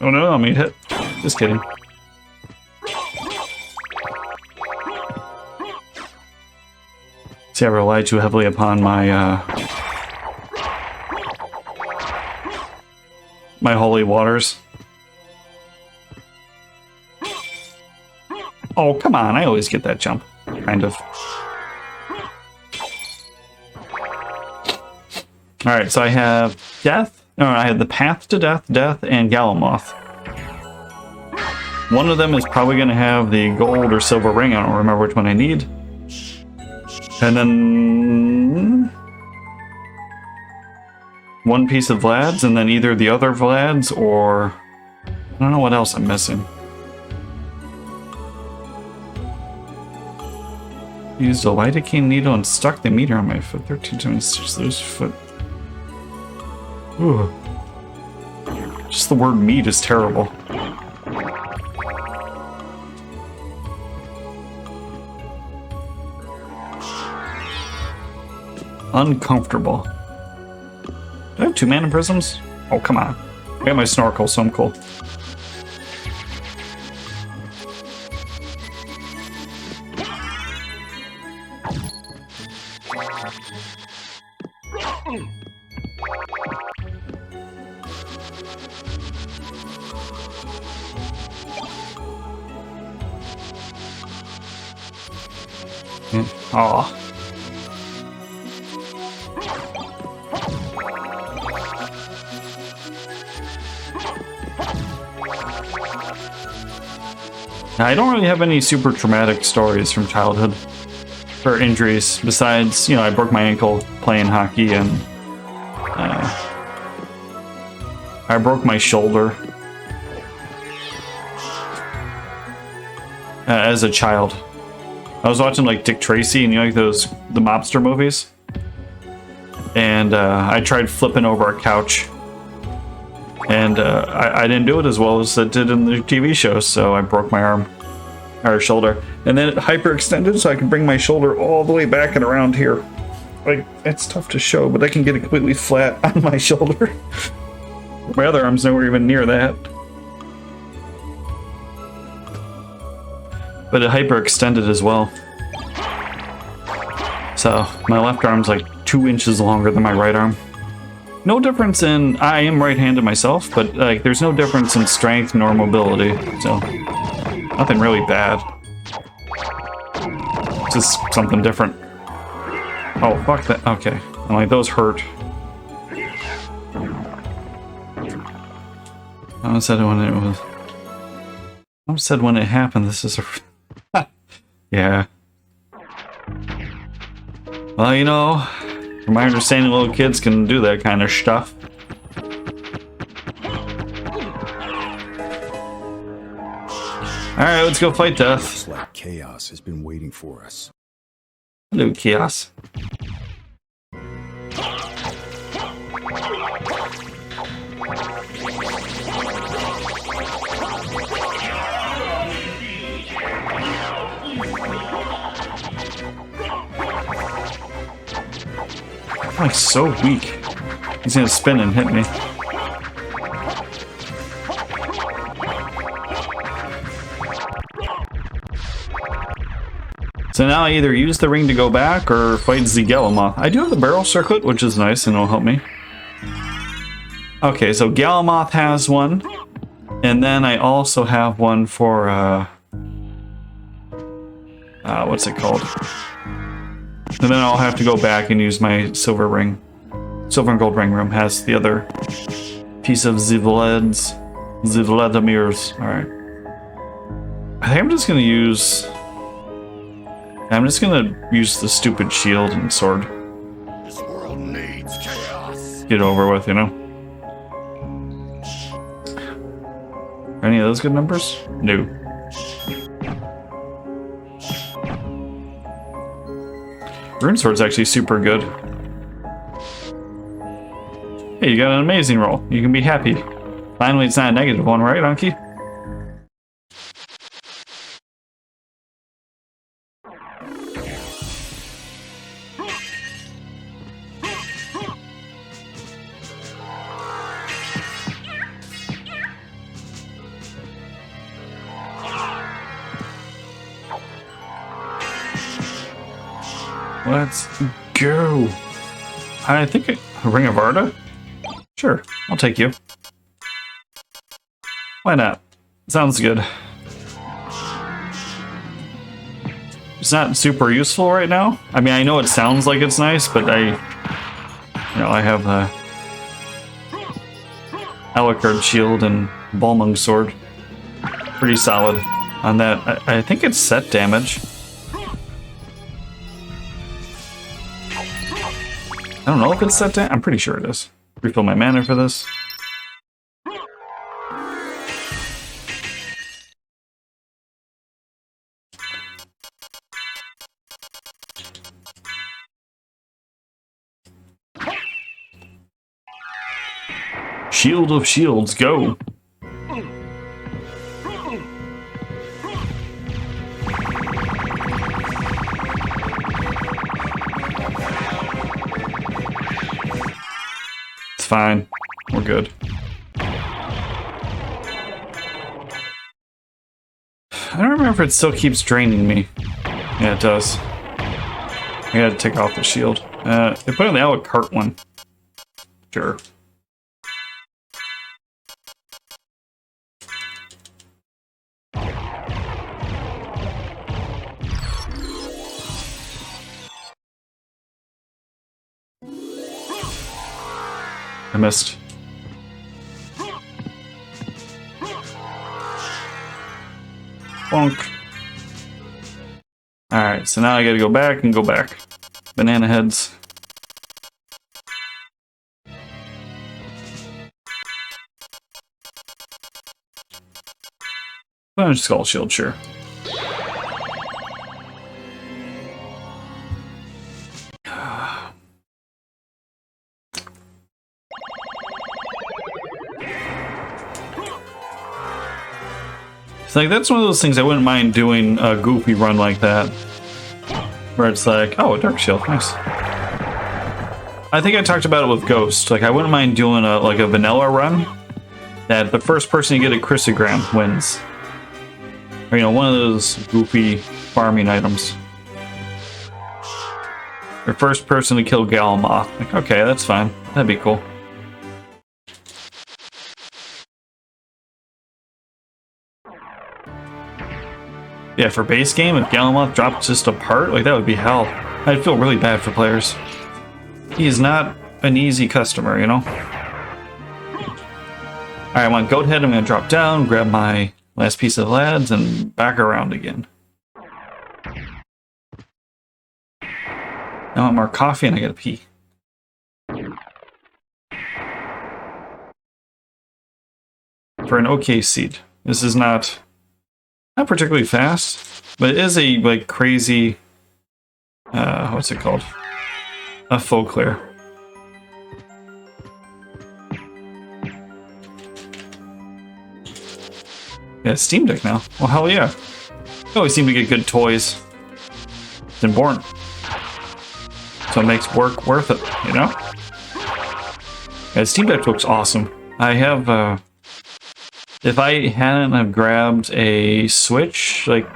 Oh no, I'm being hit. Just kidding. See, I rely too heavily upon my, my holy waters. Oh, come on, I always get that jump. Kind of. Alright, so I have death. No, I have the path to death, death, and Galamoth. One of them is probably going to have the gold or silver ring. I don't remember which one I need. And then 1 piece of Vlad's, and then either the other Vlad's or I don't know what else I'm missing. Used a lidocaine needle and stuck the meter on my foot 13 times. Just lose foot. Ooh. Just the word meat is terrible. Uncomfortable. Do I have 2 mana prisms? Oh, come on. I got my snorkel, so I'm cool. Aw. Now, I don't really have any super traumatic stories from childhood or injuries besides, you know, I broke my ankle playing hockey and I broke my shoulder as a child. I was watching like Dick Tracy and you know, like the mobster movies, and I tried flipping over a couch And I didn't do it as well as it did in the TV show, so I broke my arm, or shoulder. And then it hyperextended, so I can bring my shoulder all the way back and around here. Like, it's tough to show, but I can get it completely flat on my shoulder. My other arm's nowhere even near that. But it hyperextended as well. So, my left arm's like 2 inches longer than my right arm. No difference in, I am right-handed myself, but like there's no difference in strength nor mobility, so nothing really bad. Just something different. Oh, fuck that, okay. I'm like, those hurt. I said when it was... I said when it happened, this is a... Yeah. Well, you know... From my understanding, little kids can do that kind of stuff. Alright, let's go fight death.
Looks like chaos has been waiting for us.
Hello, chaos. I'm like so weak. He's gonna spin and hit me. So now I either use the ring to go back or fight Galamoth. I do have the barrel circlet, which is nice and it'll help me. Okay, so Galamoth has one. And then I also have one for, what's it called? And then I'll have to go back and use my silver ring. Silver and gold ring room has the other piece of Vladimir's. Alright. I think I'm just gonna use... I'm just gonna use the stupid shield and sword.
This world needs chaos.
Get over with, you know? Are any of those good numbers? No. Rune Sword's actually super good. Hey, you got an amazing roll. You can be happy. Finally, it's not a negative one, right, Anki? Let's go. I think a Ring of Arda? Sure, I'll take you. Why not? Sounds good. It's not super useful right now. I mean, I know it sounds like it's nice, but I have a Alucard shield and Balmung sword. Pretty solid on that. I think it's set damage. I don't know if it's set damage. I'm pretty sure it is. Refill my mana for this. Shield of Shields, go! It's fine. We're good. I don't remember if it still keeps draining me. Yeah, it does. I gotta take off the shield. They put in the Alucard one. Sure. I missed. Bonk. Alright, so now I gotta go back and go back. Banana heads. Skull shield, sure. It's like, that's one of those things I wouldn't mind doing a goofy run like that. Where it's like, oh, a Dark Shield, nice. I think I talked about it with Ghost. Like, I wouldn't mind doing a vanilla run that the first person to get a chrysogram wins. Or, you know, one of those goofy farming items. Or first person to kill Galmoth. Like, okay, that's fine. That'd be cool. Yeah, for base game, if Galmoth dropped just a part, like, that would be hell. I'd feel really bad for players. He is not an easy customer, you know? Alright, I want Goat Head. I'm going to drop down, grab my last piece of lads, and back around again. I want more coffee, and I gotta pee. For an okay seed. This is not particularly fast, but it is a, like, crazy... what's it called? A full clear. Yeah, Steam Deck now. Well, hell yeah. I always seem to get good toys. It's important. So it makes work worth it, you know? Yeah, Steam Deck looks awesome. I have, if I hadn't have grabbed a Switch, like,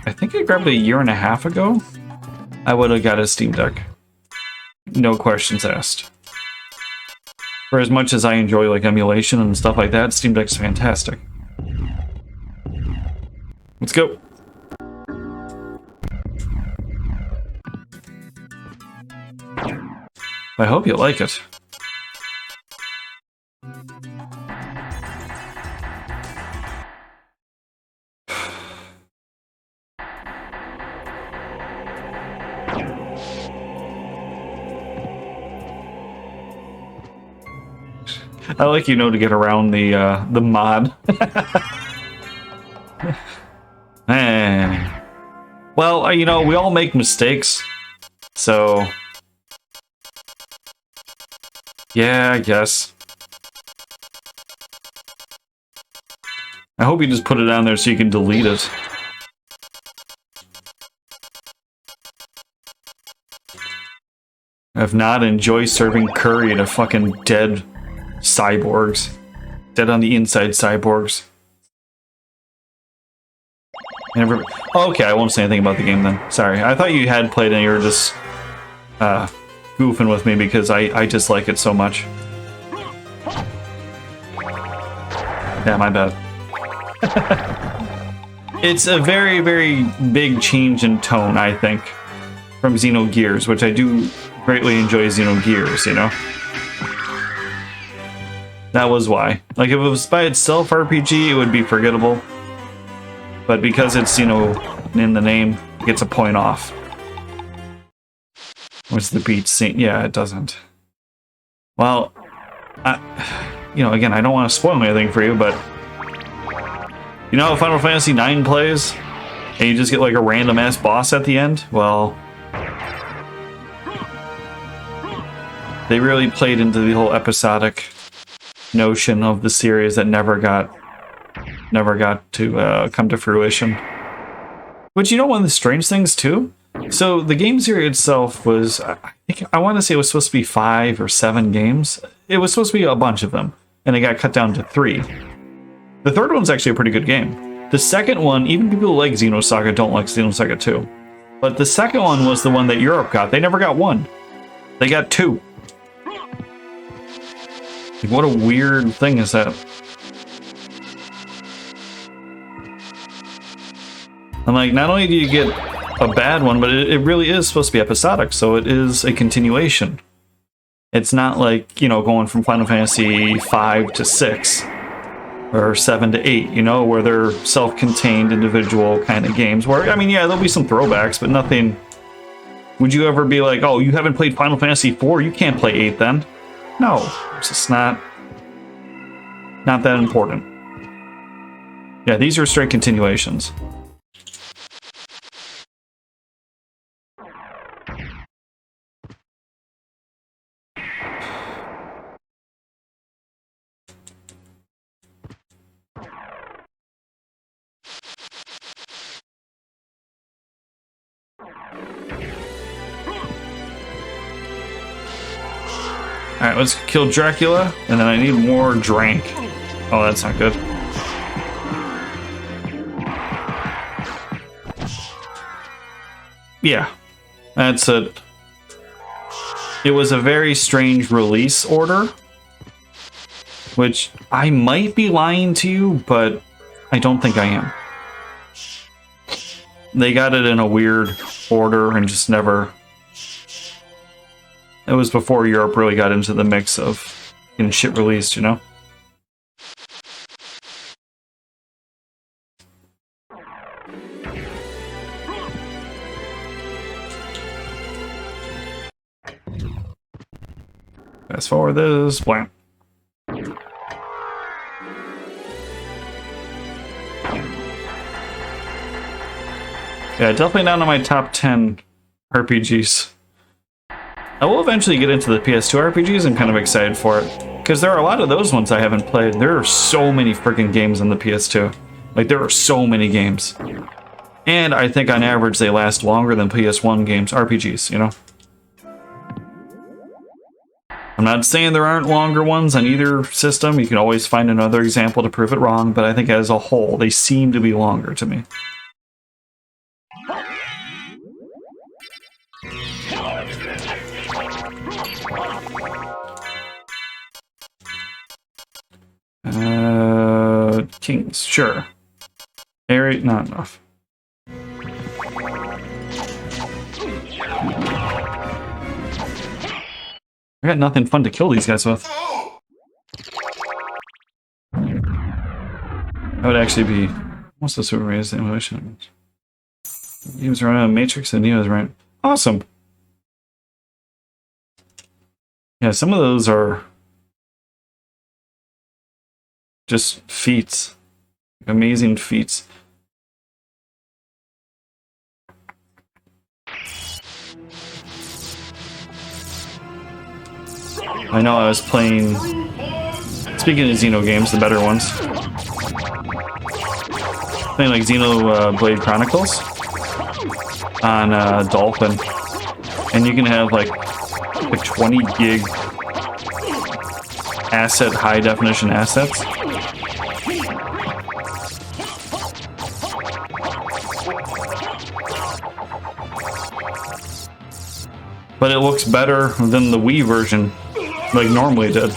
I think I grabbed it a year and a half ago, I would have got a Steam Deck. No questions asked. For as much as I enjoy, like, emulation and stuff like that, Steam Deck's fantastic. Let's go. I hope you like it. I like, you know, to get around the mod. Well, you know, we all make mistakes, so yeah, I guess. I hope you just put it down there so you can delete it. If not, enjoy serving curry to fucking dead cyborgs. Dead on the inside cyborgs. Okay, I won't say anything about the game then. Sorry. I thought you had played and you were just goofing with me because I just like it so much. Yeah, my bad. It's a very, very big change in tone, I think, from Xenogears, which I do greatly enjoy Xenogears, you know? That was why. Like, if it was by itself RPG, it would be forgettable. But because it's, you know, in the name, it gets a point off. What's the beach scene? Yeah, it doesn't. Well, you know, again, I don't want to spoil anything for you, but you know how Final Fantasy IX plays? And you just get like a random ass boss at the end? Well, they really played into the whole episodic notion of the series that never got to come to fruition. But you know, one of the strange things too? So the game series itself was, I want to say it was supposed to be 5 or 7 games. It was supposed to be a bunch of them, and it got cut down to 3. The third one's actually a pretty good game. The second one, even people who like Xenosaga don't like Xenosaga 2. But the second one was the one that Europe got. They never got 1. They got 2. Like, what a weird thing is that? And like, not only do you get a bad one, but it really is supposed to be episodic, so it is a continuation. It's not like, you know, going from Final Fantasy 5 to 6 or 7 to 8, you know, where they're self-contained individual kind of games where, I mean, yeah, there'll be some throwbacks, but nothing. Would you ever be like, oh, you haven't played Final Fantasy 4, you can't play 8 then? No, it's just not that important. Yeah, these are straight continuations. Alright, let's kill Dracula, and then I need more Drank. Oh, that's not good. Yeah, that's it. It was a very strange release order, which I might be lying to you, but I don't think I am. They got it in a weird order and just never... It was before Europe really got into the mix of getting shit released, you know? Fast forward this, blam. Yeah, definitely not on my top 10 RPGs. I will eventually get into the PS2 RPGs. I'm kind of excited for it. Because there are a lot of those ones I haven't played. There are so many freaking games on the PS2. Like, there are so many games. And I think on average they last longer than PS1 games, RPGs, you know? I'm not saying there aren't longer ones on either system. You can always find another example to prove it wrong, but I think as a whole, they seem to be longer to me. Kings, sure. Harry, not enough. I got nothing fun to kill these guys with. That would actually be... What's the super raised emulation? He was running a Matrix and he was right. Awesome! Yeah, some of those are... just feats. Amazing feats. I know I was playing... Speaking of Xeno games, the better ones. Playing like Xenoblade Chronicles on Dolphin. And you can have like 20 gig asset, high definition assets. But it looks better than the Wii version, like normally did.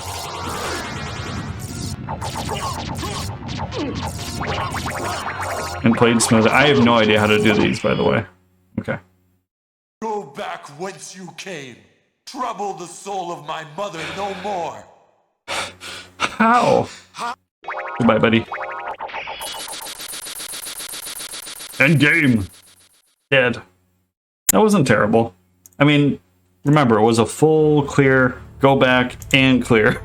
And played smooth. I have no idea how to do these, by the way. Okay.
Go back whence you came. Trouble the soul of my mother no more.
How? Goodbye, buddy. End game. Dead. That wasn't terrible. I mean, remember, it was a full clear, go back, and clear.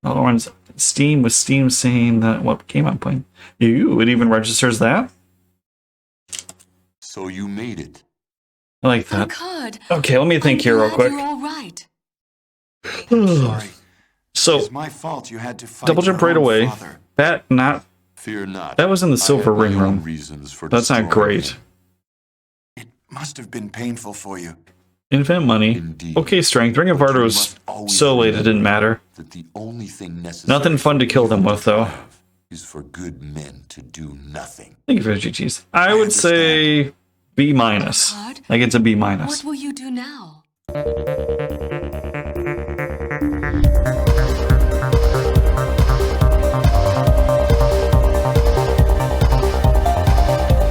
Other ones, Steam, with Steam saying that what game I'm playing. Ew, it even registers that?
So you made it.
I like that.
Good.
Okay, let me think here real quick.
You're all right.
Sorry.
So,
It's my fault you had to fight
double jump
your
right
own
away.
father.
That not...
Fear not.
That was in the
I
Silver
had my
Ring
own
room.
reasons for
That's not
destroying
great.
him.
It must have been painful for you.
Infinite money.
Indeed.
Okay, strength. Ring of
But
Ardor
you
was
must always
so late it didn't
remember
matter.
That the only thing necessary
Nothing fun to kill them with, though.
is for good men to do nothing.
Thank you for the GGs. I would say B minus. Like it's a B minus.
What will you do now?